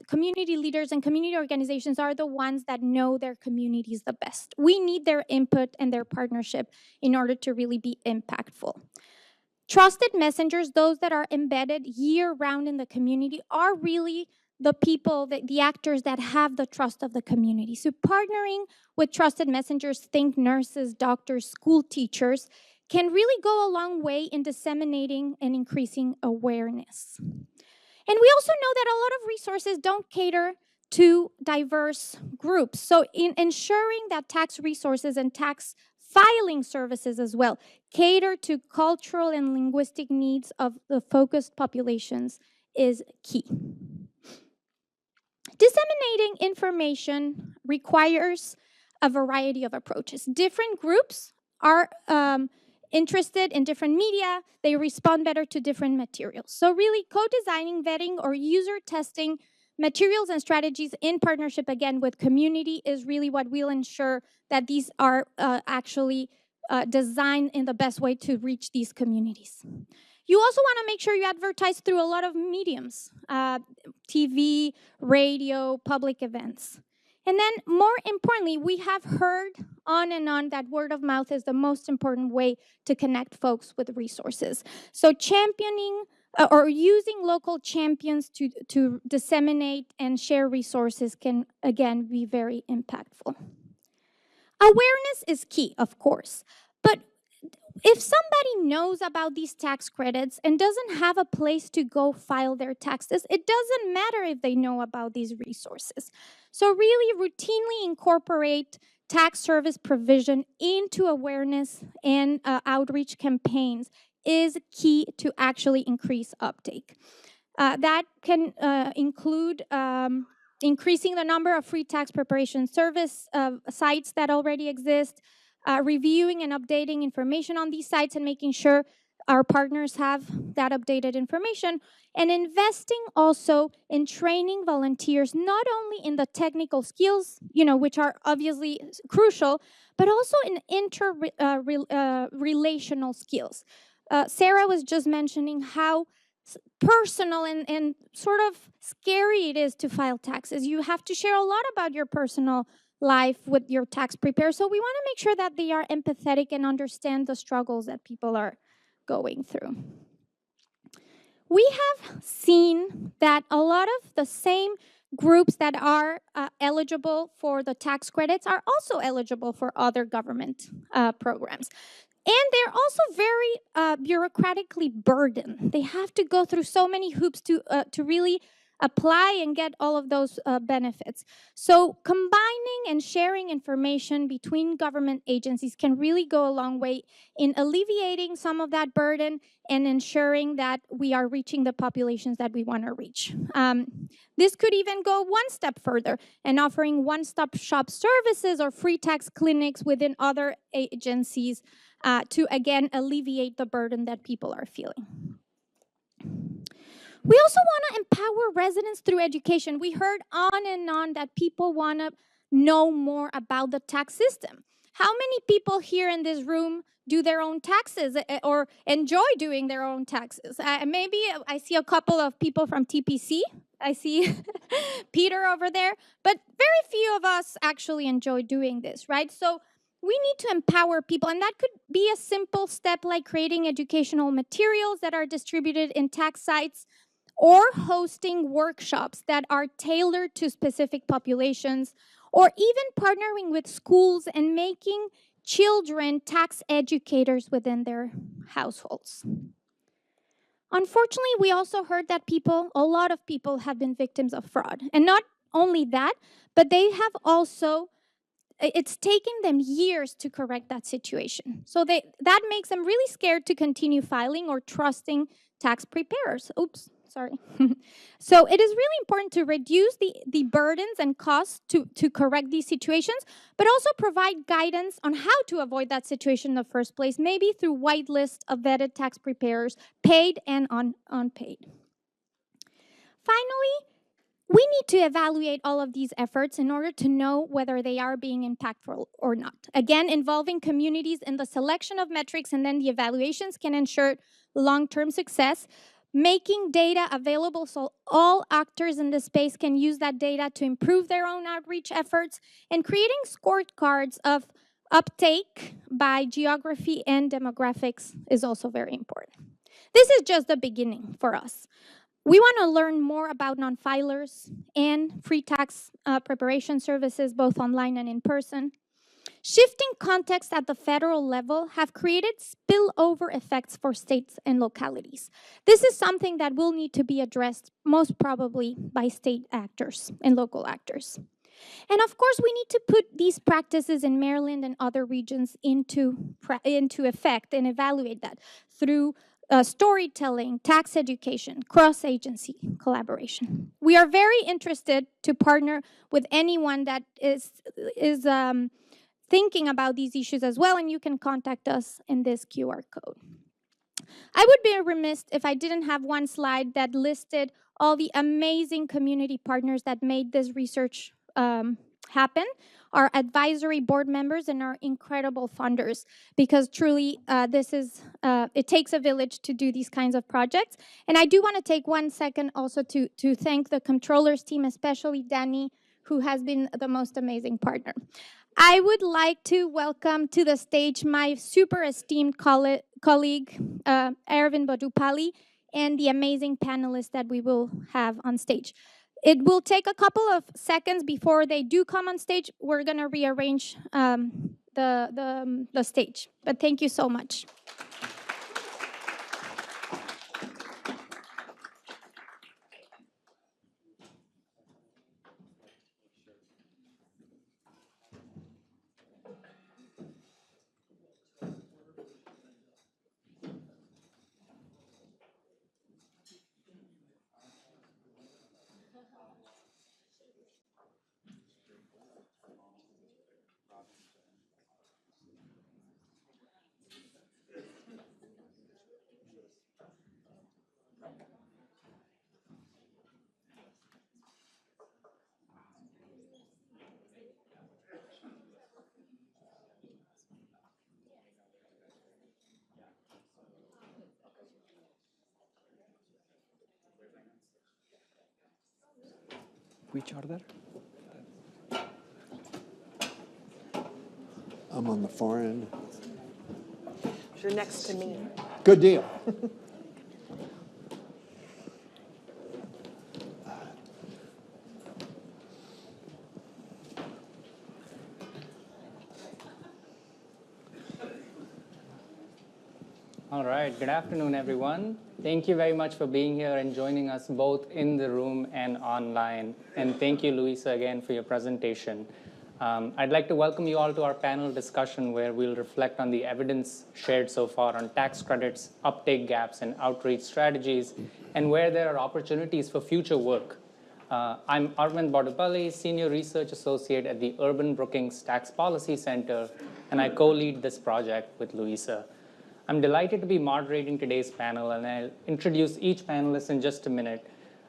community leaders and community organizations are the ones that know their communities the best. We need their input and their partnership in order to really be impactful. Trusted messengers, those that are embedded year-round in the community, are really the people, the actors that have the trust of the community. So partnering with trusted messengers, think nurses, doctors, school teachers, can really go a long way in disseminating and increasing awareness. And we also know that a lot of resources don't cater to diverse groups. So in ensuring that tax resources and tax filing services as well cater to cultural and linguistic needs of the focused populations is key. Disseminating information requires a variety of approaches. Different groups are interested in different media, they respond better to different materials. So really co-designing, vetting, or user testing materials and strategies in partnership, again, with community is really what will ensure that these are actually designed in the best way to reach these communities. You also want to make sure you advertise through a lot of mediums, TV, radio, public events. And then more importantly, we have heard on and on that word of mouth is the most important way to connect folks with resources. So championing or using local champions to disseminate and share resources can, again, be very impactful. Awareness is key, of course, but if somebody knows about these tax credits and doesn't have a place to go file their taxes, it doesn't matter if they know about these resources. So really routinely incorporate tax service provision into awareness and outreach campaigns is key to actually increase uptake. That can include increasing the number of free tax preparation service sites that already exist, reviewing and updating information on these sites and making sure our partners have that updated information, and investing also in training volunteers, not only in the technical skills, which are obviously crucial, but also in relational skills. Sarah was just mentioning how personal and sort of scary it is to file taxes. You have to share a lot about your personal life with your tax preparer. So we want to make sure that they are empathetic and understand the struggles that people are going through. We have seen that a lot of the same groups that are eligible for the tax credits are also eligible for other government programs. And they're also very bureaucratically burdened. They have to go through so many hoops to really apply and get all of those benefits. So combining and sharing information between government agencies can really go a long way in alleviating some of that burden and ensuring that we are reaching the populations that we want to reach. This could even go one step further and offering one-stop shop services or free tax clinics within other agencies to, again, alleviate the burden that people are feeling. We also want to empower residents through education. We heard on and on that people want to know more about the tax system. How many people here in this room do their own taxes or enjoy doing their own taxes? Maybe I see a couple of people from TPC. I see Peter over there. But very few of us actually enjoy doing this, right? So we need to empower people, and that could be a simple step like creating educational materials that are distributed in tax sites or hosting workshops that are tailored to specific populations, or even partnering with schools and making children tax educators within their households. Unfortunately, we also heard that a lot of people have been victims of fraud. And not only that, but they have also, it's taken them years to correct that situation. So that makes them really scared to continue filing or trusting tax preparers. Oops, sorry. So it is really important to reduce the burdens and costs to correct these situations, but also provide guidance on how to avoid that situation in the first place, maybe through whitelist of vetted tax preparers, paid and unpaid. Finally, we need to evaluate all of these efforts in order to know whether they are being impactful or not. Again, involving communities in the selection of metrics and then the evaluations can ensure long-term success. Making data available so all actors in the space can use that data to improve their own outreach efforts, and creating scorecards of uptake by geography and demographics is also very important. This is just the beginning for us. We want to learn more about non-filers and free tax preparation services, both online and in person. Shifting context at the federal level have created spillover effects for states and localities. This is something that will need to be addressed most probably by state actors and local actors. And of course, we need to put these practices in Maryland and other regions into effect and evaluate that through storytelling, tax education, cross-agency collaboration. We are very interested to partner with anyone that is thinking about these issues as well, and you can contact us in this QR code. I would be remiss if I didn't have one slide that listed all the amazing community partners that made this research happen, our advisory board members and our incredible funders, because truly it takes a village to do these kinds of projects. And I do want to take 1 second also to thank the controllers team, especially Danny, who has been the most amazing partner. I would like to welcome to the stage my super esteemed colleague, Arvind Badupalli, and the amazing panelists that we will have on stage. It will take a couple of seconds before they do come on stage. We're going to rearrange the stage. But thank you so much. Which order? I'm on the far end. You're next to me. Good deal. All right, good afternoon, everyone. Thank you very much for being here and joining us both in the room and online. And thank you, Luisa, again for your presentation. I'd like to welcome you all to our panel discussion where we'll reflect on the evidence shared so far on tax credits, uptake gaps, and outreach strategies, and where there are opportunities for future work. I'm Arvind Badupalli, Senior Research Associate at the Urban Brookings Tax Policy Center, and I co-lead this project with Luisa. I'm delighted to be moderating today's panel, and I'll introduce each panelist in just a minute.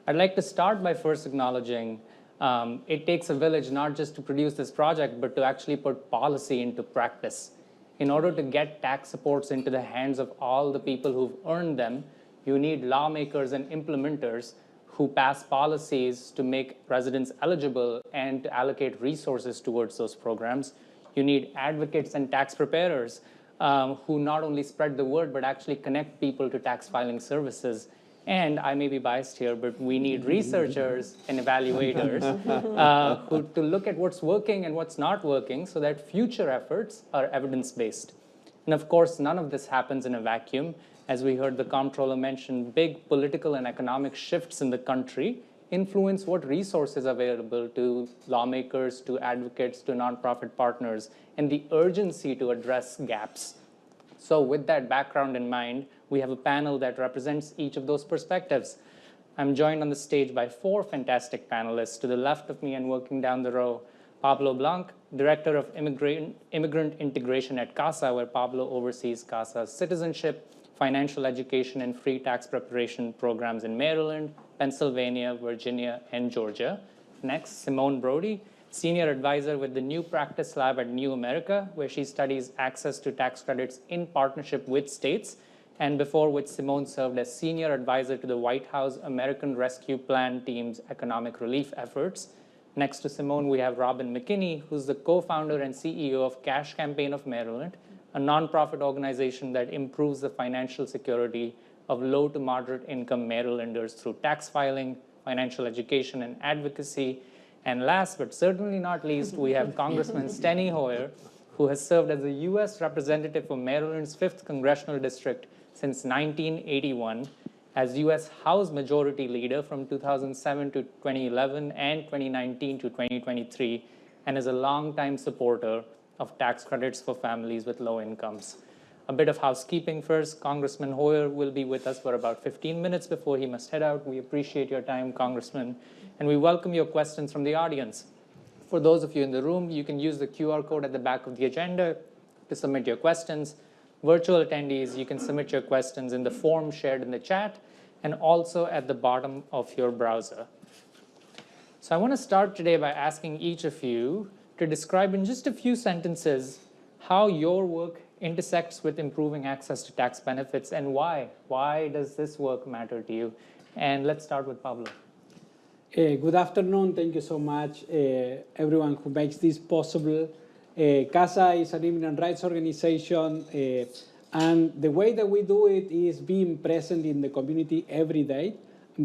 I'd like to start by first acknowledging it takes a village not just to produce this project, but to actually put policy into practice. In order to get tax supports into the hands of all the people who've earned them, you need lawmakers and implementers who pass policies to make residents eligible and to allocate resources towards those programs. You need advocates and tax preparers who not only spread the word, but actually connect people to tax filing services. And I may be biased here, but we need researchers and evaluators to look at what's working and what's not working so that future efforts are evidence-based. And of course, none of this happens in a vacuum. As we heard the comptroller mention, big political and economic shifts in the country influence what resources are available to lawmakers, to advocates, to nonprofit partners, and the urgency to address gaps. So with that background in mind, we have a panel that represents each of those perspectives. I'm joined on the stage by 4 fantastic panelists. To the left of me and working down the row, Pablo Blanc, Director of Immigrant Integration at CASA, where Pablo oversees CASA's citizenship, financial education, and free tax preparation programs in Maryland, Pennsylvania, Virginia, and Georgia. Next, Simone Brody, Senior Advisor with the New Practice Lab at New America, where she studies access to tax credits in partnership with states. And before which Simone served as Senior Advisor to the White House American Rescue Plan team's economic relief efforts. Next to Simone, we have Robin McKinney, who's the co-founder and CEO of Cash Campaign of Maryland, a nonprofit organization that improves the financial security of low to moderate income Marylanders through tax filing, financial education, and advocacy. And last but certainly not least, we have Congressman Steny Hoyer, who has served as the U.S. Representative for Maryland's 5th Congressional District since 1981, as U.S. House Majority Leader from 2007 to 2011 and 2019 to 2023, and is a longtime supporter of tax credits for families with low incomes. A bit of housekeeping first. Congressman Hoyer will be with us for about 15 minutes before he must head out. We appreciate your time, Congressman, and we welcome your questions from the audience. For those of you in the room, you can use the QR code at the back of the agenda to submit your questions. Virtual attendees, you can submit your questions in the form shared in the chat and also at the bottom of your browser. So I want to start today by asking each of you to describe in just a few sentences how your work intersects with improving access to tax benefits and why. Why does this work matter to you? And let's start with Pablo. Good afternoon. Thank you so much, everyone who makes this possible. CASA is an immigrant rights organization, and the way that we do it is being present in the community every day,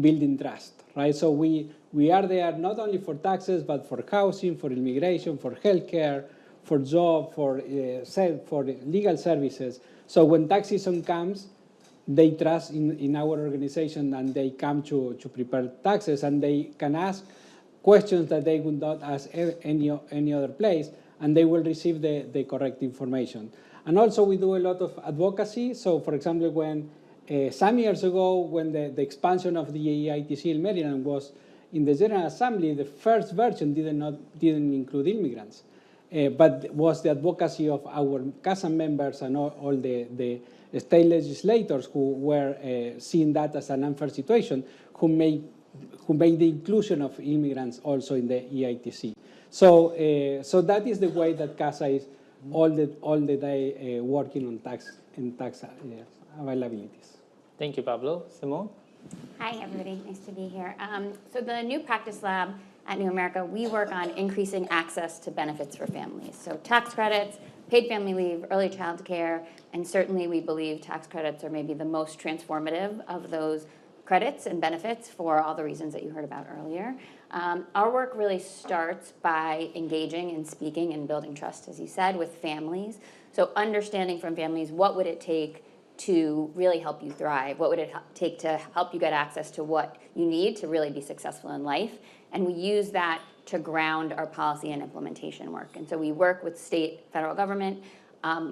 building trust, right? So we are there not only for taxes, but for housing, for immigration, for healthcare, for job, for legal services. So when tax season comes, they trust in our organization and they come to prepare taxes, and they can ask questions that they would not ask any other place, and they will receive the correct information. And also we do a lot of advocacy. So for example, when some years ago, when the expansion of the EITC in Maryland was in the General Assembly, the first version didn't include immigrants. But was the advocacy of our CASA members and all the state legislators who were seeing that as an unfair situation, who made the inclusion of immigrants also in the EITC. So that is the way that CASA is all the day working on tax availabilities. Thank you, Pablo. Simone? Hi, everybody. Nice to be here. So the New Practice Lab at New America, we work on increasing access to benefits for families. So tax credits, paid family leave, early child care, and certainly we believe tax credits are maybe the most transformative of those credits and benefits for all the reasons that you heard about earlier. Our work really starts by engaging and speaking and building trust, as you said, with families. So understanding from families, what would it take to really help you thrive? What would it take to help you get access to what you need to really be successful in life? And we use that to ground our policy and implementation work. And so we work with state, federal government,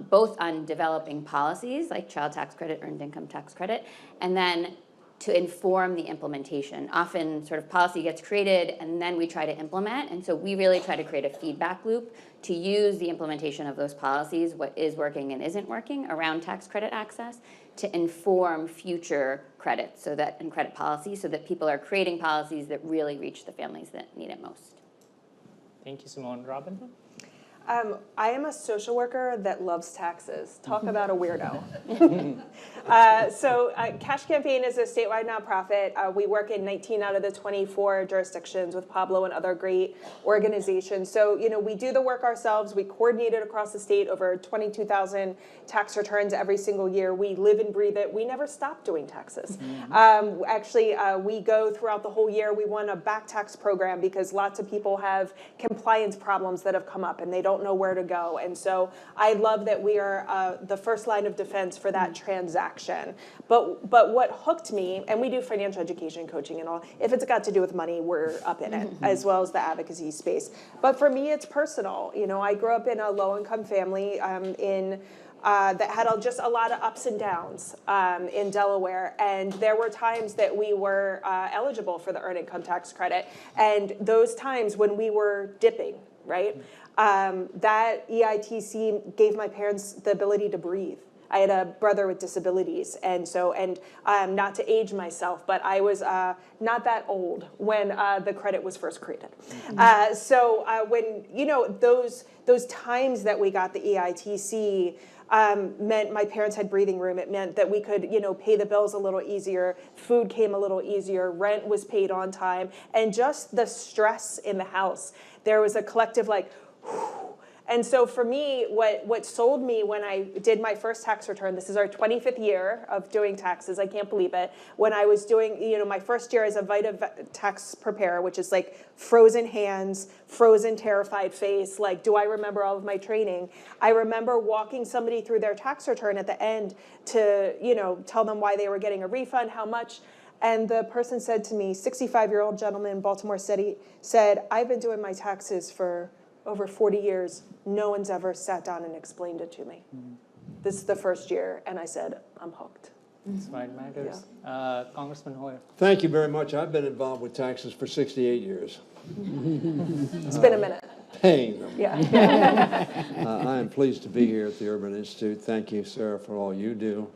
both on developing policies like child tax credit, earned income tax credit, and then to inform the implementation. Often sort of policy gets created and then we try to implement. And so we really try to create a feedback loop to use the implementation of those policies, what is working and isn't working around tax credit access, to inform future credits and credit policies so that people are creating policies that really reach the families that need it most. Thank you, Simone. Robin? I am a social worker that loves taxes. Talk about a weirdo. Cash Campaign is a statewide nonprofit. We work in 19 out of the 24 jurisdictions with Pablo and other great organizations. So, we do the work ourselves. We coordinate it across the state, over 22,000 tax returns every single year. We live and breathe it. We never stop doing taxes. We go throughout the whole year. We run a back tax program because lots of people have compliance problems that have come up and they don't know where to go. And so I love that we are the first line of defense for that transaction. But what hooked me, and we do financial education coaching and all, if it's got to do with money, we're up in it, as well as the advocacy space. But for me, it's personal. I grew up in a low-income family that had just a lot of ups and downs in Delaware. And there were times that we were eligible for the earned income tax credit. And those times when we were dipping, right, that EITC gave my parents the ability to breathe. I had a brother with disabilities, and not to age myself, but I was not that old when the credit was first created. When those times that we got the EITC meant my parents had breathing room. It meant that we could pay the bills a little easier. Food came a little easier. Rent was paid on time, and just the stress in the house. There was a collective whew. And so for me, what sold me when I did my first tax return, this is our 25th year of doing taxes, I can't believe it. When I was doing, my first year as a Vita tax preparer, which is frozen hands, frozen terrified face, do I remember all of my training? I remember walking somebody through their tax return at the end to, tell them why they were getting a refund, how much. And the person said to me, 65-year-old gentleman in Baltimore City, said, I've been doing my taxes for over 40 years. No one's ever sat down and explained it to me. This is the first year, and I said, I'm hooked. That's why it matters. Yeah. Congressman Hoyer. Thank you very much. I've been involved with taxes for 68 years. It's been a minute. Paying them. Yeah. I am pleased to be here at the Urban Institute. Thank you, Sarah, for all you do.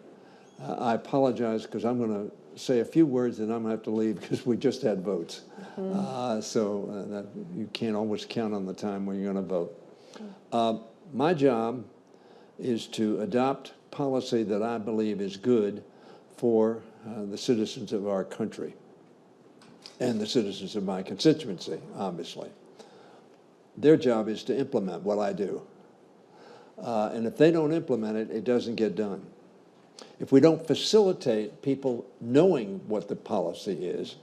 I apologize because I'm going to say a few words and I'm going to have to leave because we just had votes. That you can't always count on the time when you're going to vote. My job is to adopt policy that I believe is good for the citizens of our country and the citizens of my constituency, obviously. Their job is to implement what I do. And if they don't implement it, it doesn't get done. If we don't facilitate people knowing what the policy is,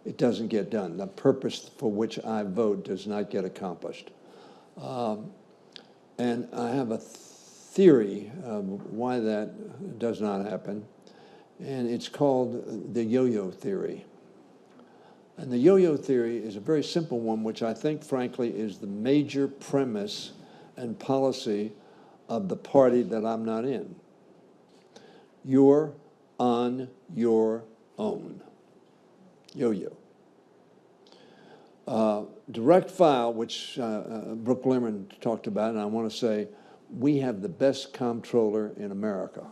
it doesn't get done. The purpose for which I vote does not get accomplished. And I have a theory of why that does not happen, and it's called the yo-yo theory. And the yo-yo theory is a very simple one, which I think, frankly, is the major premise and policy of the party that I'm not in. You're on your own. Yo-yo. Direct file, which Brooke Lierman talked about, and I want to say, we have the best comptroller in America.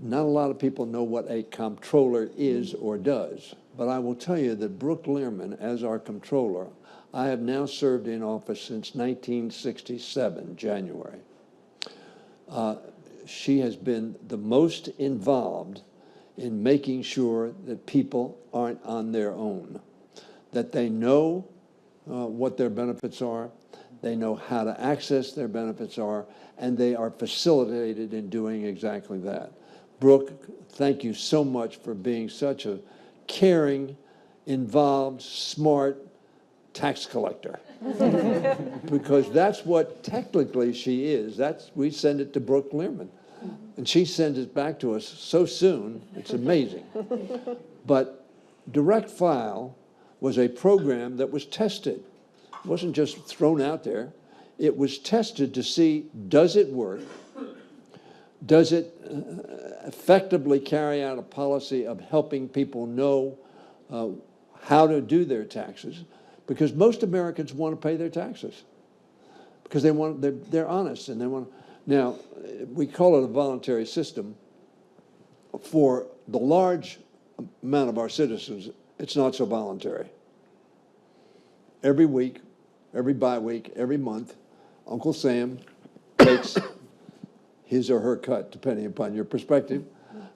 Not a lot of people know what a comptroller is or does, but I will tell you that Brooke Lierman, as our comptroller, I have now served in office since 1967, January. She has been the most involved in making sure that people aren't on their own, that they know what their benefits are, they know how to access their benefits are, and they are facilitated in doing exactly that. Brooke, thank you so much for being such a caring, involved, smart tax collector. Because that's what technically she is. We send it to Brooke Lierman. And she sends it back to us so soon, it's amazing. But Direct File was a program that was tested. It wasn't just thrown out there. It was tested to see, does it work? Does it effectively carry out a policy of helping people know how to do their taxes? Because most Americans want to pay their taxes because they're honest and they want to. Now, we call it a voluntary system. For the large amount of our citizens, it's not so voluntary. Every week, every bi-week, every month, Uncle Sam takes his or her cut, depending upon your perspective,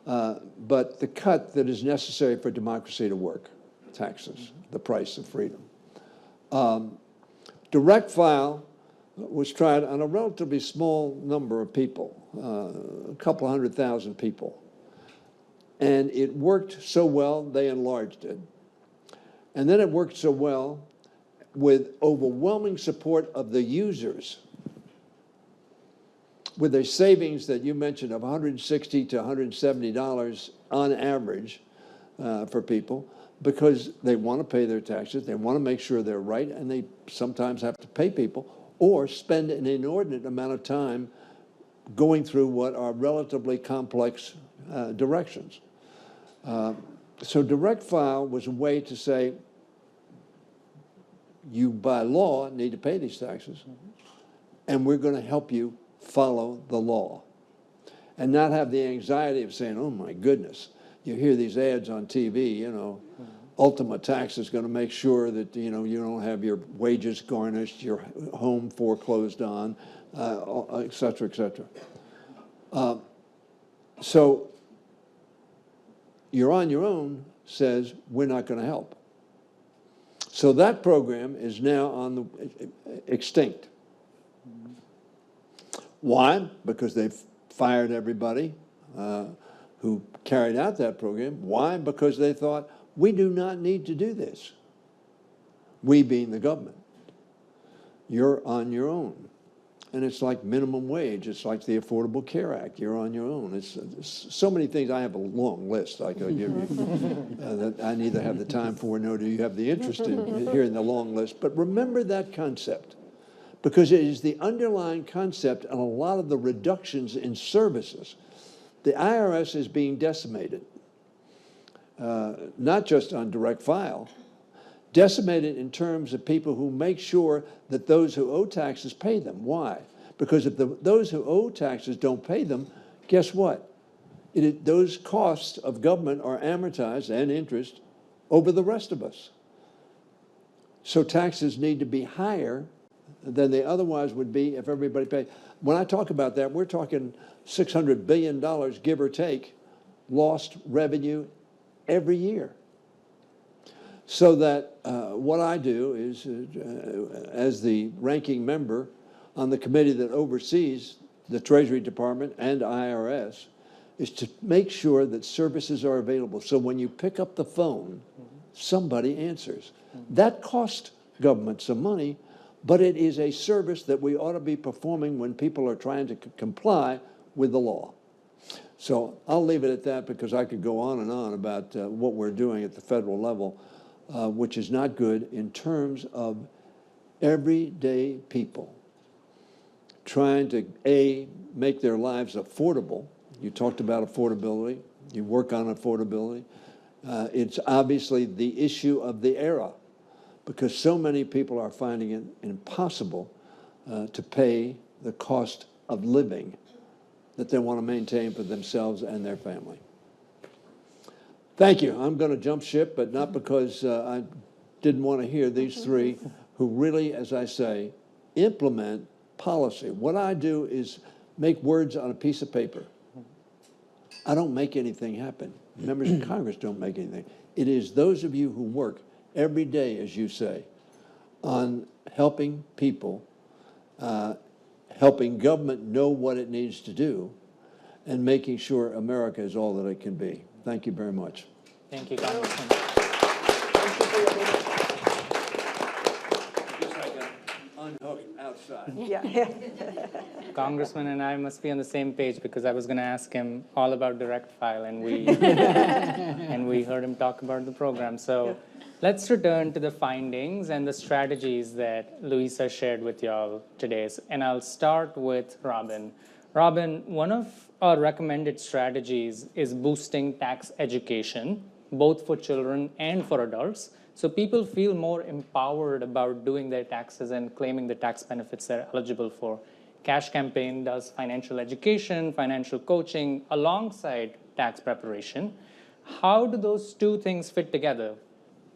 but the cut that is necessary for democracy to work, taxes, the price of freedom. Direct file was tried on a relatively small number of people, a couple 100,000 people. And it worked so well, they enlarged it. And then it worked so well with overwhelming support of the users, with a savings that you mentioned of $160 to $170 on average for people, because they want to pay their taxes, they want to make sure they're right, and they sometimes have to pay people or spend an inordinate amount of time going through what are relatively complex directions. So direct file was a way to say, you by law need to pay these taxes, and we're going to help you follow the law and not have the anxiety of saying, oh my goodness, you hear these ads on TV, you know, Ultimate Tax is going to make sure that, you know, you don't have your wages garnished, your home foreclosed on, et cetera, et cetera. So you're on your own says, we're not going to help. So that program is now on the extinct. Why? Because they've fired everybody who carried out that program. Why? Because they thought, we do not need to do this. We being the government. You're on your own. And it's like minimum wage. It's like the Affordable Care Act. You're on your own. It's so many things. I have a long list I could give you that I neither have the time for, nor do you have the interest in hearing the long list. But remember that concept, because it is the underlying concept on a lot of the reductions in services. The IRS is being decimated, not just on direct file, decimated in terms of people who make sure that those who owe taxes pay them. Why? Because if those who owe taxes don't pay them, guess what? Those costs of government are amortized, and interest, over the rest of us. So taxes need to be higher than they otherwise would be if everybody paid. When I talk about that, we're talking $600 billion, give or take, lost revenue every year. So that what I do is, as the ranking member on the committee that oversees the Treasury Department and IRS, is to make sure that services are available. So when you pick up the phone, somebody answers. That costs government some money, but it is a service that we ought to be performing when people are trying to comply with the law. So I'll leave it at that, because I could go on and on about what we're doing at the federal level, which is not good in terms of everyday people trying to, A, make their lives affordable. You talked about affordability. You work on affordability. It's obviously the issue of the era, because so many people are finding it impossible to pay the cost of living that they want to maintain for themselves and their family. Thank you. I'm going to jump ship, but not because I didn't want to hear these three who really, as I say, implement policy. What I do is make words on a piece of paper. I don't make anything happen. Members of Congress don't make anything. It is those of you who work every day, as you say, on helping people, helping government know what it needs to do, and making sure America is all that it can be. Thank you very much. Thank you, Congressman. Thank you for your leadership. Just like an unhooked outside. Yeah. Congressman and I must be on the same page, because I was going to ask him all about direct file, and we and we heard him talk about the program. So let's return to the findings and the strategies that Louisa shared with y'all today. And I'll start with Robin. Robin, one of our recommended strategies is boosting tax education, both for children and for adults, so people feel more empowered about doing their taxes and claiming the tax benefits they're eligible for. Cash Campaign does financial education, financial coaching, alongside tax preparation. How do those two things fit together?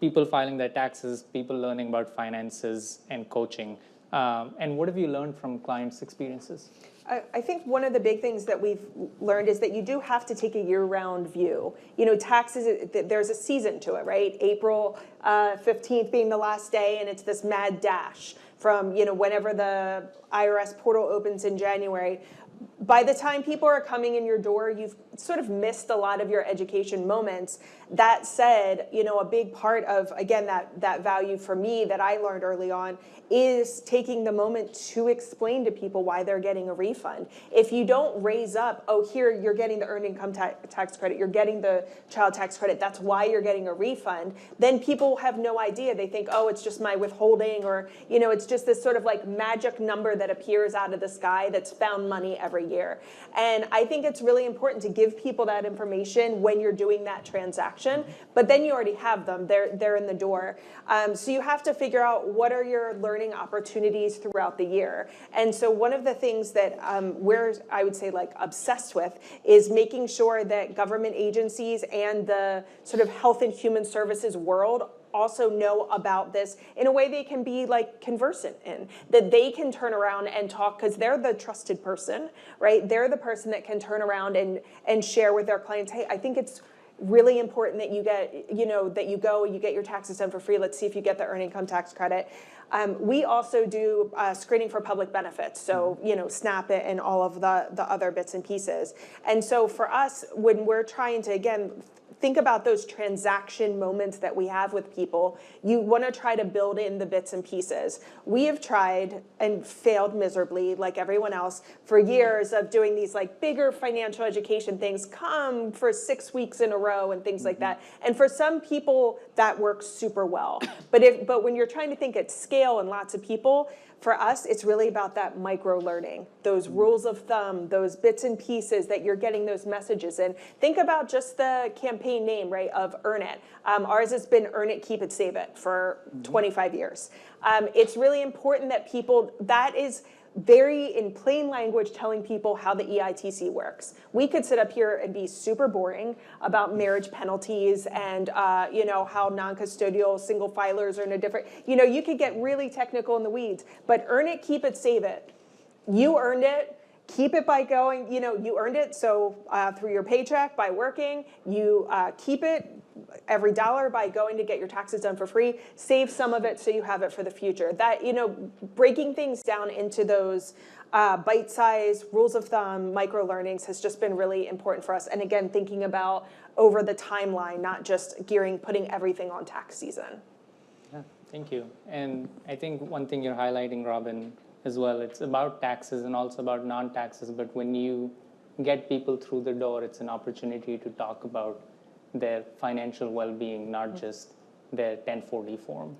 People filing their taxes, people learning about finances, and coaching. And what have you learned from clients' experiences? I think one of the big things that we've learned is that you do have to take a year-round view. You know, taxes, there's a season to it, right? April 15th being the last day, and it's this mad dash from, you know, whenever the IRS portal opens in January. By the time people are coming in your door, you've sort of missed a lot of your education moments. That said, you know, a big part of, again, that value for me that I learned early on is taking the moment to explain to people why they're getting a refund. If you don't raise up, oh, here, you're getting the earned income tax credit, you're getting the child tax credit, that's why you're getting a refund, then people have no idea. They think, oh, it's just my withholding, or, you know, it's just this sort of like magic number that appears out of the sky that's found money every year. And I think it's really important to give people that information when you're doing that transaction, but then you already have them, they're in the door. So you have to figure out what are your learning opportunities throughout the year. And so one of the things that we're, I would say, like obsessed with is making sure that government agencies and the sort of health and human services world also know about this in a way they can be like conversant in, that they can turn around and talk, because they're the trusted person, right? They're the person that can turn around and share with their clients, hey, I think it's really important that you get, you know, that you go, you get your taxes done for free. Let's see if you get the earned income tax credit. We also do screening for public benefits, so, you know, SNAP it and all of the other bits and pieces. And so for us, when we're trying to, again, think about those transaction moments that we have with people, you want to try to build in the bits and pieces. We have tried and failed miserably, like everyone else, for years of doing these like bigger financial education things, come for 6 weeks in a row and things like that. And for some people, that works super well. But when you're trying to think at scale and lots of people, for us, it's really about that micro learning, those rules of thumb, those bits and pieces that you're getting those messages in. Think about just the campaign name, right, of Earn It. Ours has been Earn It, Keep It, Save It for 25 years. It's really important that people, that is very in plain language telling people how the EITC works. We could sit up here and be super boring about marriage penalties and you know, how non-custodial single filers are in a different, you know, you could get really technical in the weeds, but Earn It, Keep It, Save It. You earned it. Keep it by going, you know, you earned it, so through your paycheck, by working, you keep it every dollar by going to get your taxes done for free, save some of it so you have it for the future. That, you know, breaking things down into those bite-sized rules of thumb, micro learnings has just been really important for us. And again, thinking about over the timeline, not just putting everything on tax season. Yeah, thank you. And I think one thing you're highlighting, Robin, as well, it's about taxes and also about non-taxes, but when you get people through the door, it's an opportunity to talk about their financial well-being, not just their 1040 form.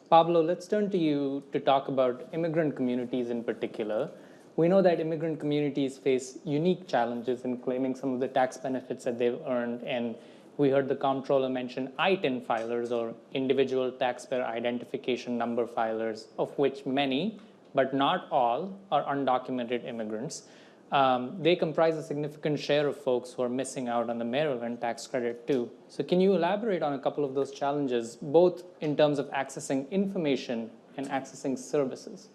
Pablo, let's turn to you to talk about immigrant communities in particular. We know that immigrant communities face unique challenges in claiming some of the tax benefits that they've earned, and we heard the comptroller mention ITIN filers, or individual taxpayer identification number filers, of which many, but not all, are undocumented immigrants. They comprise a significant share of folks who are missing out on the Maryland tax credit too. So can you elaborate on a couple of those challenges, both in terms of accessing information and accessing services?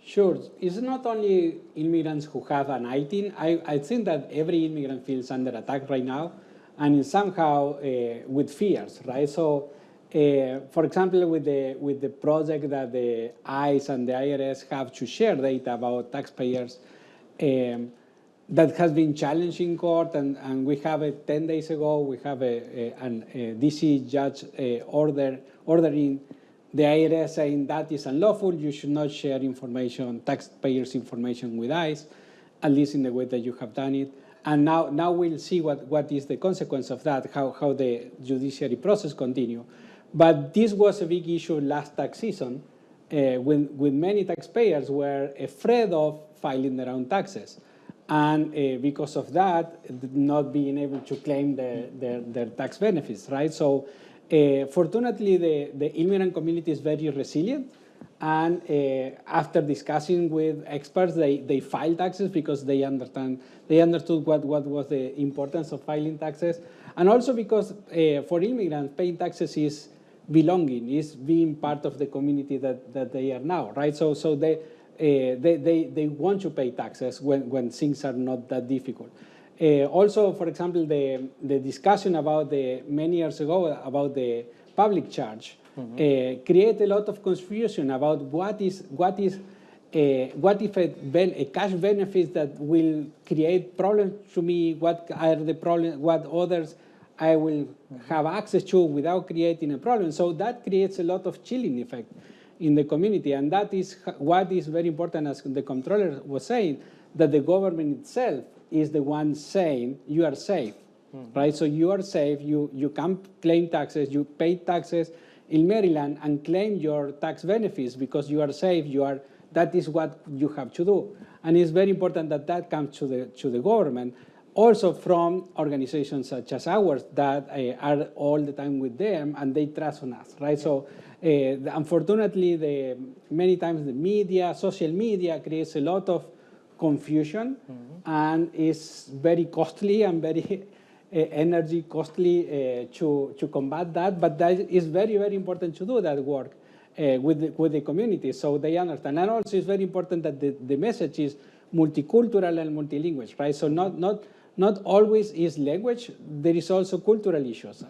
Sure. It's not only immigrants who have an ITIN. I think that every immigrant feels under attack right now, and somehow with fears, right? So, for example, with the project that the ICE and the IRS have to share data about taxpayers, that has been challenged in court, and we have 10 days ago, we have a DC judge ordering the IRS saying that is unlawful. You should not share information, taxpayers' information with ICE, at least in the way that you have done it. And now we'll see what is the consequence of that, how the judiciary process continue. But this was a big issue last tax season, when many taxpayers were afraid of filing their own taxes. And because of that, not being able to claim their tax benefits, right? So fortunately, the immigrant community is very resilient. And after discussing with experts, they file taxes because they understood what was the importance of filing taxes. And also because for immigrants, paying taxes is belonging, is being part of the community that they are now, right? So they want to pay taxes when things are not that difficult. Also, for example, the discussion about many years ago about the public charge create a lot of confusion about what if a cash benefit that will create problems to me, what are the problems, what others I will have access to without creating a problem. So that creates a lot of chilling effect in the community, and that is what is very important, as the comptroller was saying, that the government itself is the one saying you are safe, right? So you are safe, you can claim taxes, you pay taxes in Maryland and claim your tax benefits because you are safe, that is what you have to do. And it's very important that that comes to the government, also from organizations such as ours that are all the time with them and they trust on us, right? So unfortunately, many times the media, social media creates a lot of confusion and is very costly and very energy costly to combat that, but that is very, very important to do that work with the community so they understand. And also it's very important that the message is multicultural and multilingual, right? So not always is language, there is also cultural issues.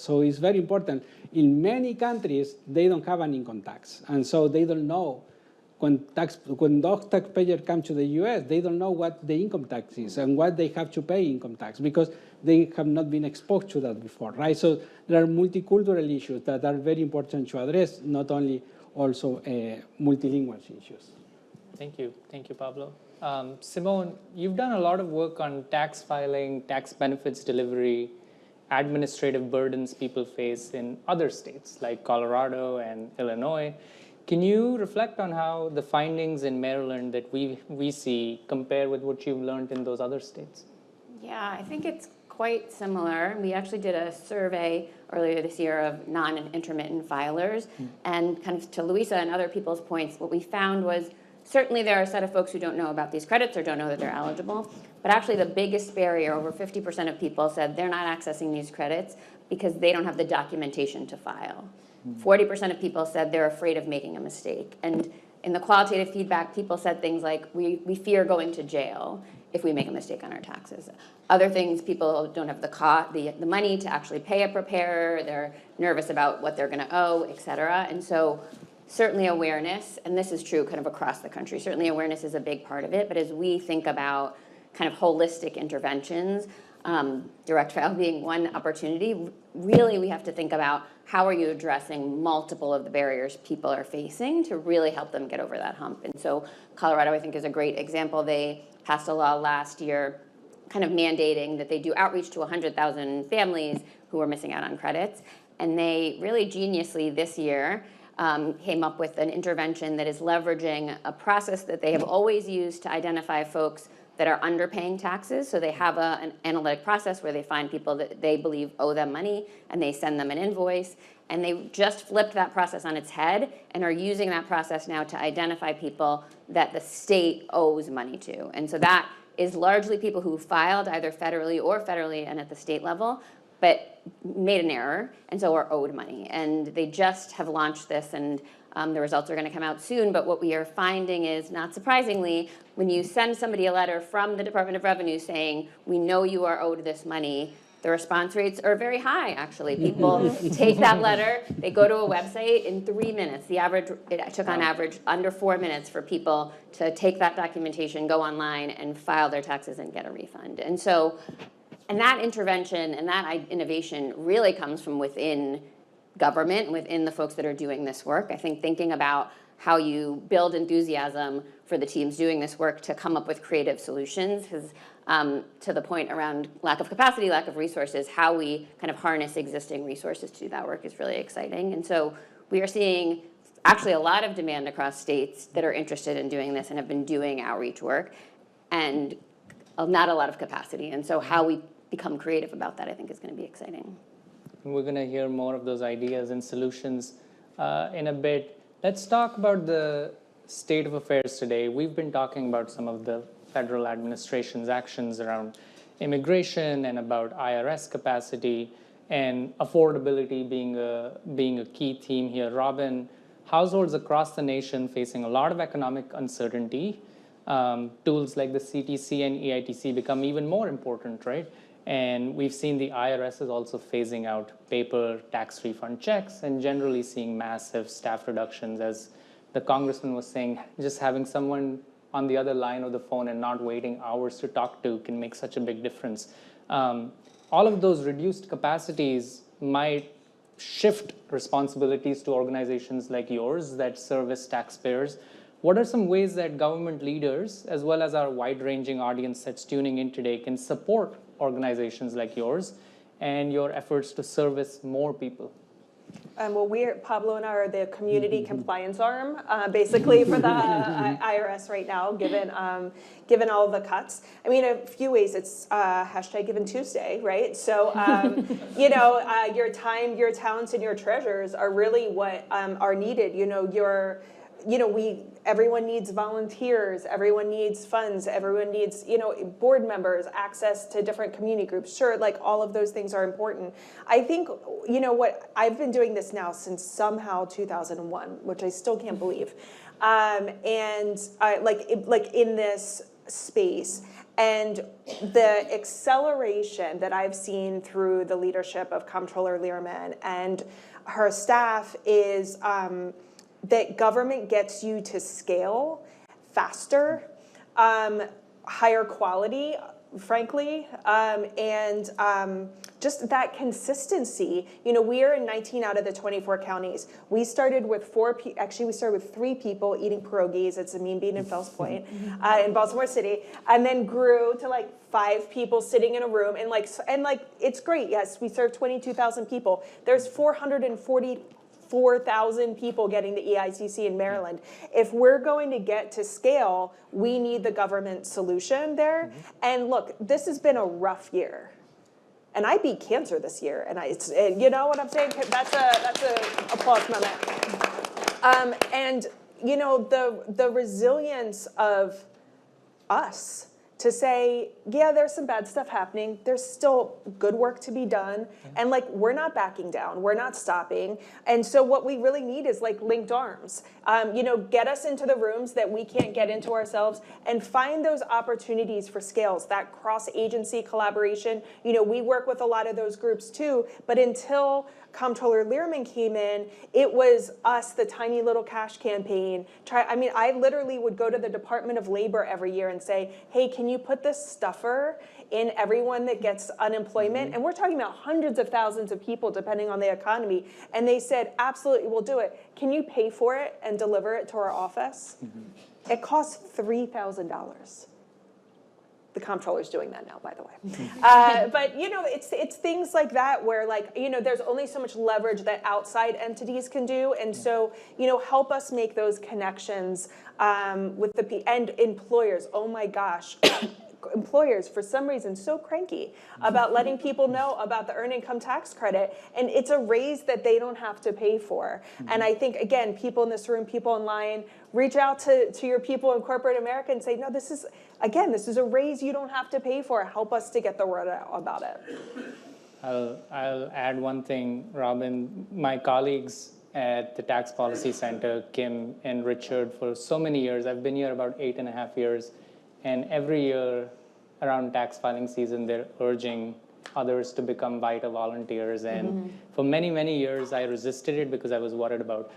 So it's very important. In many countries, they don't have an income tax, and so they don't know. When those taxpayers come to the US, they don't know what the income tax is and what they have to pay income tax because they have not been exposed to that before, right? So there are multicultural issues that are very important to address, not only also multilingual issues. Thank you, Pablo. Simone, you've done a lot of work on tax filing, tax benefits delivery, administrative burdens people face in other states like Colorado and Illinois. Can you reflect on how the findings in Maryland that we see compare with what you've learned in those other states? Yeah, I think it's quite similar. We actually did a survey earlier this year of non and intermittent filers, and kind of to Luisa and other people's points, what we found was certainly there are a set of folks who don't know about these credits or don't know that they're eligible, but actually the biggest barrier, over 50% of people said they're not accessing these credits because they don't have the documentation to file. 40% of people said they're afraid of making a mistake. And in the qualitative feedback, people said things like, we fear going to jail if we make a mistake on our taxes. Other things, people don't have the money to actually pay a preparer, they're nervous about what they're gonna owe, et cetera. And so certainly awareness, and this is true kind of across the country, certainly awareness is a big part of it, but as we think about kind of holistic interventions, direct file being one opportunity, really we have to think about how are you addressing multiple of the barriers people are facing to really help them get over that hump. And so Colorado, I think, is a great example. They passed a law last year kind of mandating that they do outreach to 100,000 families who are missing out on credits. And they really geniusly this year came up with an intervention that is leveraging a process that they have always used to identify folks that are underpaying taxes. So they have an analytic process where they find people that they believe owe them money and they send them an invoice. And they just flipped that process on its head and are using that process now to identify people that the state owes money to. And so that is largely people who filed either federally and at the state level, but made an error and so are owed money. And they just have launched this, and the results are going to come out soon. But what we are finding is, not surprisingly, when you send somebody a letter from the Department of Revenue saying, we know you are owed this money, the response rates are very high, actually. People take that letter, they go to a website in 3 minutes. It took on average under 4 minutes for people to take that documentation, go online, and file their taxes and get a refund. And so, and that intervention and that innovation really comes from within government, within the folks that are doing this work. I think thinking about how you build enthusiasm for the teams doing this work to come up with creative solutions has, to the point around lack of capacity, lack of resources, how we kind of harness existing resources to do that work is really exciting. And so we are seeing actually a lot of demand across states that are interested in doing this and have been doing outreach work, and not a lot of capacity. And so how we become creative about that, I think, is going to be exciting. We're going to hear more of those ideas and solutions in a bit. Let's talk about the state of affairs today. We've been talking about some of the federal administration's actions around immigration and about IRS capacity. and affordability being a key theme here. Robin, households across the nation facing a lot of economic uncertainty. Tools like the CTC and EITC become even more important, right? And we've seen the IRS is also phasing out paper tax refund checks and generally seeing massive staff reductions. As the congressman was saying, just having someone on the other line of the phone and not waiting hours to talk to can make such a big difference. All of those reduced capacities might shift responsibilities to organizations like yours that service taxpayers. What are some ways that government leaders, as well as our wide-ranging audience that's tuning in today, can support organizations like yours and your efforts to service more people? Well, Pablo and I are the community compliance arm, basically for the IRS right now, given all the cuts. I mean, a few ways. It's hashtag Given Tuesday, right? So, your time, your talents, and your treasures are really what are needed. Everyone needs volunteers, everyone needs funds, everyone needs, board members, access to different community groups. Sure, like all of those things are important. I think, what I've been doing this now since somehow 2001, which I still can't believe. And in this space. And the acceleration that I've seen through the leadership of Comptroller Lierman and her staff is that government gets you to scale faster, higher quality, frankly, and just that consistency. We are in 19 out of the 24 counties. We started with we started with 3 people eating pierogies. It's a Mean Bean in Fells Point, in Baltimore City, and then grew to like 5 people sitting in a room, and it's great. Yes, we serve 22,000 people. There's 444,000 people getting the EITC in Maryland. If we're going to get to scale, we need the government solution there. And look, this has been a rough year. And I beat cancer this year, and you know what I'm saying? That's a applause moment. And the resilience of us to say, yeah, there's some bad stuff happening. There's still good work to be done. And we're not backing down. We're not stopping. And so what we really need is linked arms. Get us into the rooms that we can't get into ourselves and find those opportunities for scales, that cross-agency collaboration. We work with a lot of those groups too, but until Comptroller Lierman came in, it was us, the tiny little cash campaign. I literally would go to the Department of Labor every year and say, hey, can you put this stuffer in everyone that gets unemployment? And we're talking about hundreds of thousands of people, depending on the economy. And they said, absolutely, we'll do it. Can you pay for it and deliver it to our office? It costs $3,000. The comptroller's doing that now, by the way. But it's things like that where there's only so much leverage that outside entities can do, and so help us make those connections with and employers. Oh my gosh. Employers, for some reason, so cranky about letting people know about the earned income tax credit, and it's a raise that they don't have to pay for. And I think, again, people in this room, people online, reach out to your people in corporate America and say, no, this is a raise you don't have to pay for. Help us to get the word out about it. I'll add one thing, Robin. My colleagues at the Tax Policy Center, Kim and Richard, for so many years, I've been here about 8.5 years, and every year around tax filing season, they're urging others to become VITA volunteers. And for many, many years, I resisted it because I was worried about,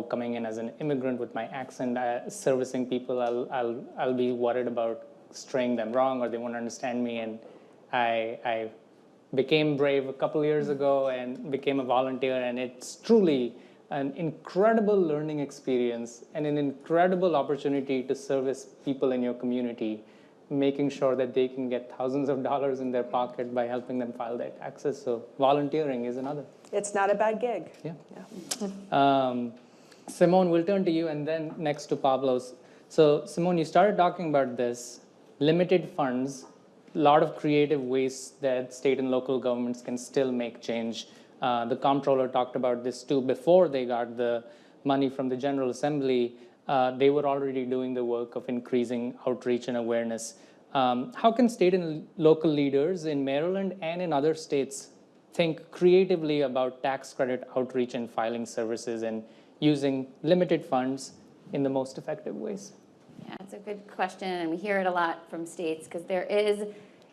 coming in as an immigrant with my accent, servicing people, I'll be worried about straying them wrong or they won't understand me. And I became brave a couple years ago and became a volunteer, and it's truly an incredible learning experience and an incredible opportunity to service people in your community, making sure that they can get thousands of dollars in their pocket by helping them file their taxes. So volunteering is another. It's not a bad gig. Yeah. Simone, we'll turn to you and then next to Pablo's. So Simone, you started talking about this, limited funds, a lot of creative ways that state and local governments can still make change. The comptroller talked about this too. Before they got the money from the General Assembly, they were already doing the work of increasing outreach and awareness. How can state and local leaders in Maryland and in other states think creatively about tax credit outreach and filing services and using limited funds in the most effective ways? Yeah, it's a good question, and we hear it a lot from states because there is,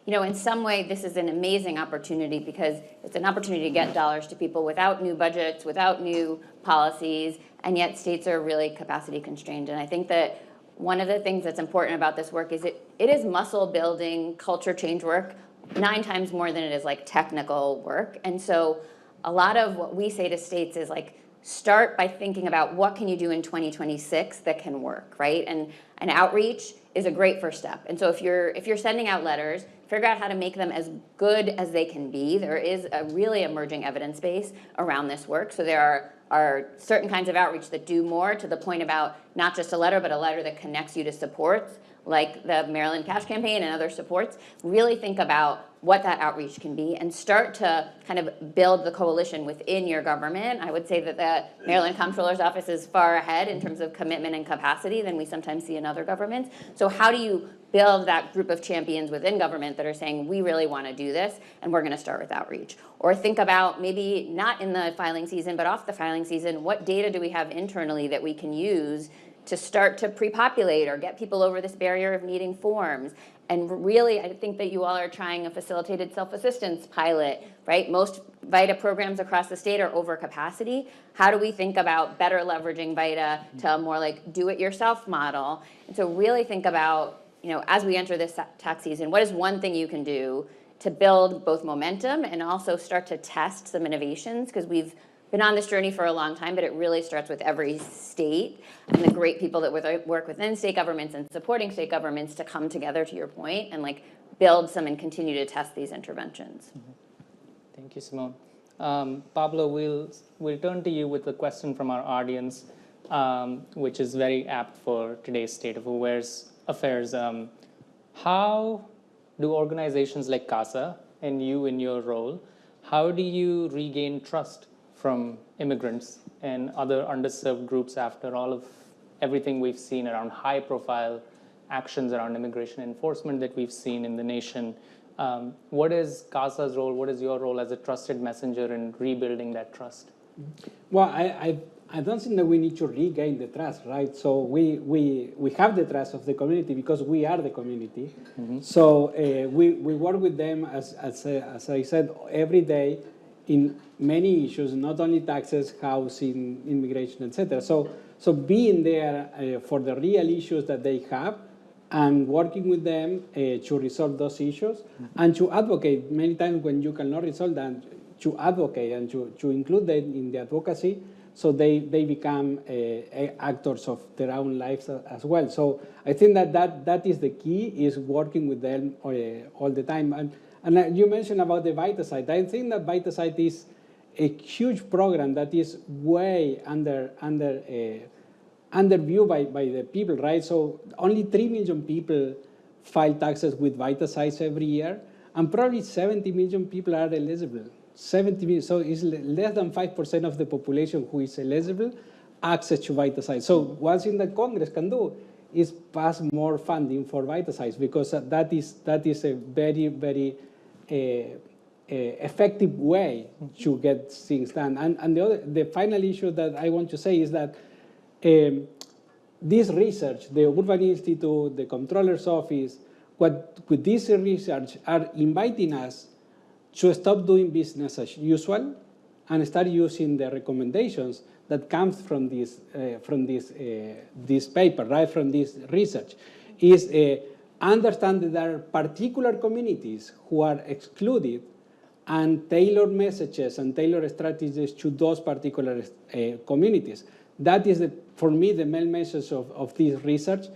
in some way, this is an amazing opportunity because it's an opportunity to get dollars to people without new budgets, without new policies, and yet states are really capacity constrained. And I think that one of the things that's important about this work is it is muscle building, culture change work, 9 times more than it is like technical work. And so a lot of what we say to states is like, start by thinking about what can you do in 2026 that can work, right? And outreach is a great first step. And so if you're sending out letters, figure out how to make them as good as they can be. There is a really emerging evidence base around this work. So there are certain kinds of outreach that do more, to the point about not just a letter, but a letter that connects you to supports, like the Maryland Cash Campaign and other supports. Really think about what that outreach can be and start to kind of build the coalition within your government. I would say that the Maryland Comptroller's Office is far ahead in terms of commitment and capacity than we sometimes see in other governments. So how do you build that group of champions within government that are saying, we really want to do this, and we're going to start with outreach? Or think about, maybe not in the filing season, but off the filing season, what data do we have internally that we can use to start to pre-populate or get people over this barrier of needing forms? And really, I think that you all are trying a facilitated self-assistance pilot, right? Most VITA programs across the state are over capacity. How do we think about better leveraging VITA to a more like do-it-yourself model? And so really think about, as we enter this tax season, what is one thing you can do to build both momentum and also start to test some innovations? Because we've been on this journey for a long time, but it really starts with every state and the great people that work within state governments and supporting state governments to come together, to your point, and like build some and continue to test these interventions. Thank you, Simone. Pablo, we'll turn to you with a question from our audience, which is very apt for today's state of affairs. How do organizations like CASA and you in your role, how do you regain trust from immigrants and other underserved groups after all of everything we've seen around high-profile actions around immigration enforcement that we've seen in the nation? What is CASA's role? What is your role as a trusted messenger in rebuilding that trust? Well, I don't think that we need to regain the trust, right? So we have the trust of the community because we are the community. Mm-hmm. So we work with them, as I said, every day in many issues, not only taxes, housing, immigration, etc. So being there for the real issues that they have and working with them to resolve those issues, mm-hmm. and to advocate many times when you cannot resolve them, to advocate and to include them in the advocacy, so they become actors of their own lives as well. So I think that is the key, is working with them all the time. And you mentioned about the VITA site. I think that VITA site is a huge program that is way underviewed by the people, right? So only 3 million people file taxes with VITA sites every year, and probably 70 million people are eligible. 70 million, so it's less than 5% of the population who is eligible access to VITA sites. So one thing that Congress can do is pass more funding for VITA sites, because that is a very, very effective way to get things done. And the final issue that I want to say is that this research, the Urban Institute, the Comptroller's Office, with this research are inviting us to stop doing business as usual and start using the recommendations that comes from this paper, right, from this research, is understand that there are particular communities who are excluded, and tailor messages and tailor strategies to those particular communities. That is, for me, the main message of this research.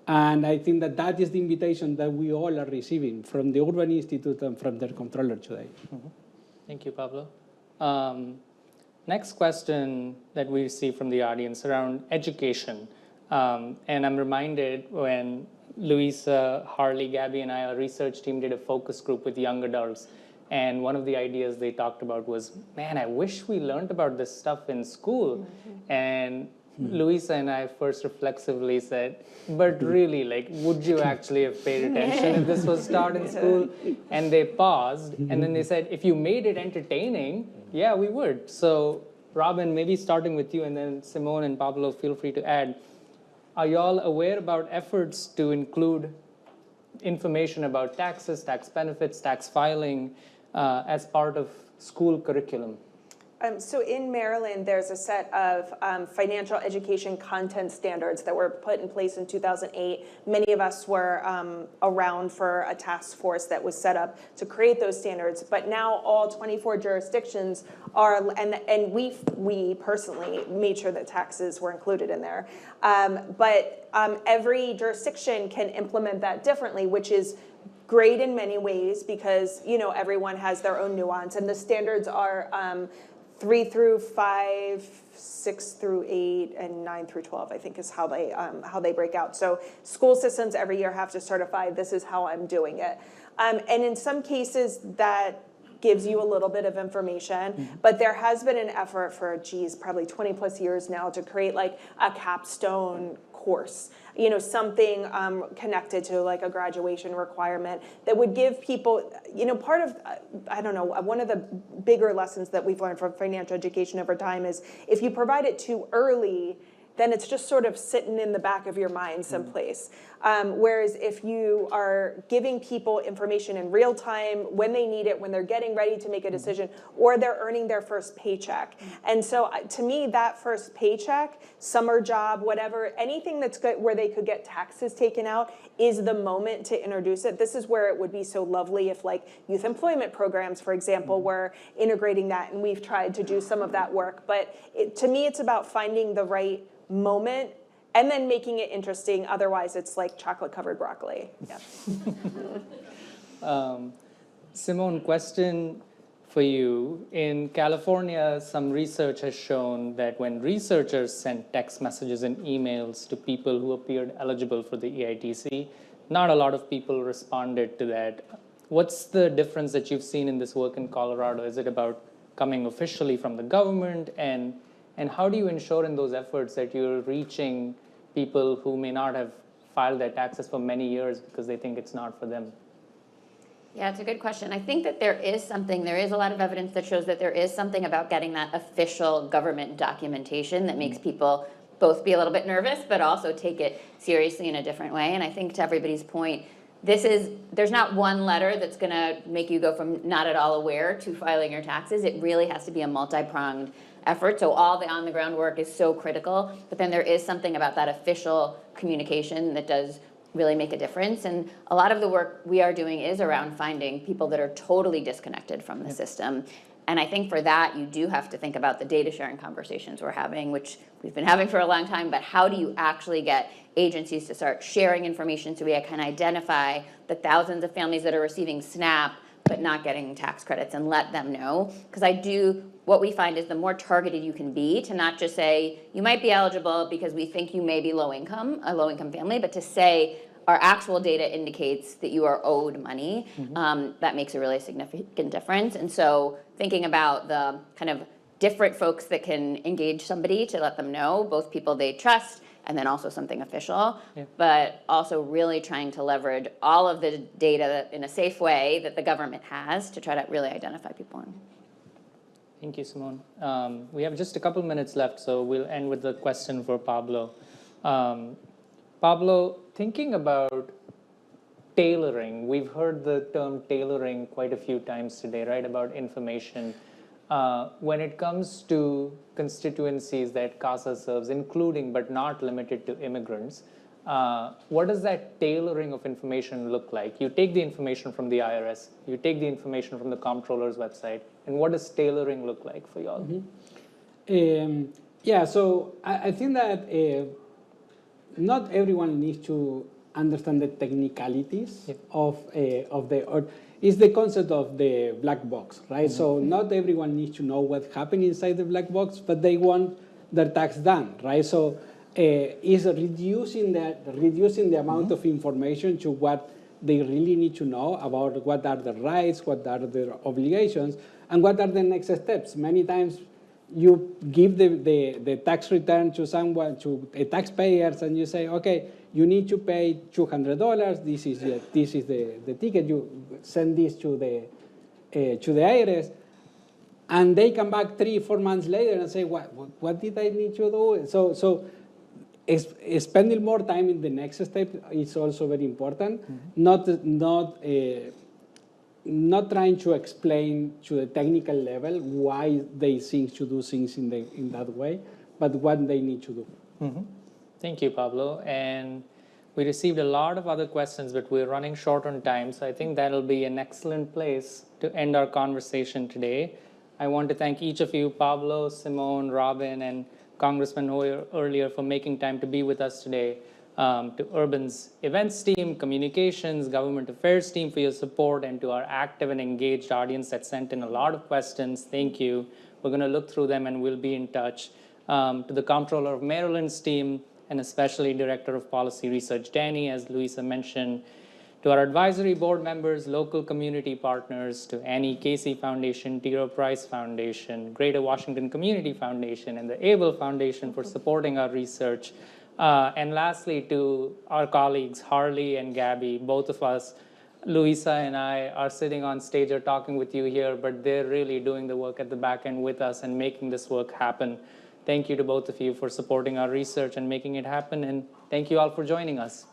And I think that is the invitation that we all are receiving from the Urban Institute and from their comptroller today. Mm-hmm. Thank you, Pablo. Next question that we receive from the audience around education. And I'm reminded when Louisa, Harley, Gabby, and I, our research team, did a focus group with young adults. And one of the ideas they talked about was, man, I wish we learned about this stuff in school. Mm-hmm. And Luisa and I first reflexively said, but really, like, would you actually have paid attention if this was taught in school? And they paused, and then they said, if you made it entertaining, yeah, we would. So, Robin, maybe starting with you, and then Simone and Pablo, feel free to add. Are y'all aware about efforts to include information about taxes, tax benefits, tax filing as part of school curriculum? So in Maryland, there's a set of financial education content standards that were put in place in 2008. Many of us were around for a task force that was set up to create those standards. But now all 24 jurisdictions are, and we personally made sure that taxes were included in there. But every jurisdiction can implement that differently, which is great in many ways because everyone has their own nuance, and the standards are 3 through 5, 6 through 8, and 9 through 12, I think is how they break out. So school systems every year have to certify, this is how I'm doing it. And in some cases that gives you a little bit of information, but there has been an effort for, probably 20 plus years now to create like a capstone course, something connected to like a graduation requirement that would give people, part of, I don't know, one of the bigger lessons that we've learned from financial education over time is if you provide it too early, then it's just sort of sitting in the back of your mind someplace. Whereas if you are giving people information in real time, when they need it, when they're getting ready to make a decision, or they're earning their first paycheck. And so to me, that first paycheck, summer job, whatever, anything that's good where they could get taxes taken out is the moment to introduce it. This is where it would be so lovely if like youth employment programs, for example, were integrating that, and we've tried to do some of that work. But to me, it's about finding the right moment and then making it interesting. Otherwise, it's like chocolate-covered broccoli. Yeah. Simone, question for you. In California, some research has shown that when researchers sent text messages and emails to people who appeared eligible for the EITC, not a lot of people responded to that. What's the difference that you've seen in this work in Colorado? Is it about coming officially from the government? And how do you ensure in those efforts that you're reaching people who may not have filed their taxes for many years because they think it's not for them? Yeah, it's a good question. I think that there is a lot of evidence that shows that there is something about getting that official government documentation that makes people both be a little bit nervous, but also take it seriously in a different way. And I think to everybody's point, there's not one letter that's gonna make you go from not at all aware to filing your taxes. It really has to be a multi-pronged effort. So all the on-the-ground work is so critical, but then there is something about that official communication that does really make a difference. And a lot of the work we are doing is around finding people that are totally disconnected from the system. And I think for that, you do have to think about the data sharing conversations we're having, which we've been having for a long time, but how do you actually get agencies to start sharing information so we can identify the thousands of families that are receiving SNAP but not getting tax credits and let them know? Because what we find is the more targeted you can be to not just say, you might be eligible because we think you may be a low-income family, but to say, our actual data indicates that you are owed money, that makes a really significant difference. And so thinking about the kind of different folks that can engage somebody to let them know, both people they trust and then also something official, but also really trying to leverage all of the data in a safe way that the government has to try to really identify people. Thank you, Simone. We have just a couple minutes left, so we'll end with the question for Pablo. Pablo, thinking about tailoring, we've heard the term tailoring quite a few times today, right, about information. When it comes to constituencies that CASA serves, including but not limited to immigrants, what does that tailoring of information look like? You take the information from the IRS, you take the information from the comptroller's website, and what does tailoring look like for y'all? Yeah, so I think that not everyone needs to understand the technicalities of it's the concept of the black box, right? So not everyone needs to know what happened inside the black box, but they want their tax done, right? So is reducing the amount of information to what they really need to know about what are the rights, what are their obligations, and what are the next steps. Many times you give the tax return to someone, to a taxpayers, and you say, okay, you need to pay $200. This is the ticket. You send this to the IRS, and they come back 3-4 months later and say, what did I need to do? So spending more time in the next step is also very important. Not trying to explain to the technical level why they think to do things in that way, but what they need to do. Thank you, Pablo. And we received a lot of other questions, but we're running short on time, so I think that'll be an excellent place to end our conversation today. I want to thank each of you, Pablo, Simone, Robin, and Congressman Hoyer earlier for making time to be with us today. To Urban's events team, communications, government affairs team for your support, and to our active and engaged audience that sent in a lot of questions, thank you. We're going to look through them and we'll be in touch. To the comptroller of Maryland's team, and especially Director of Policy Research, Danny, as Luisa mentioned, to our advisory board members, local community partners, to Annie Casey Foundation, T. Rowe Price Foundation, Greater Washington Community Foundation, and the Able Foundation for supporting our research. And lastly, to our colleagues, Harley and Gabby, both of us, Luisa and I are sitting on stage or talking with you here, but they're really doing the work at the back end with us and making this work happen. Thank you to both of you for supporting our research and making it happen, and thank you all for joining us.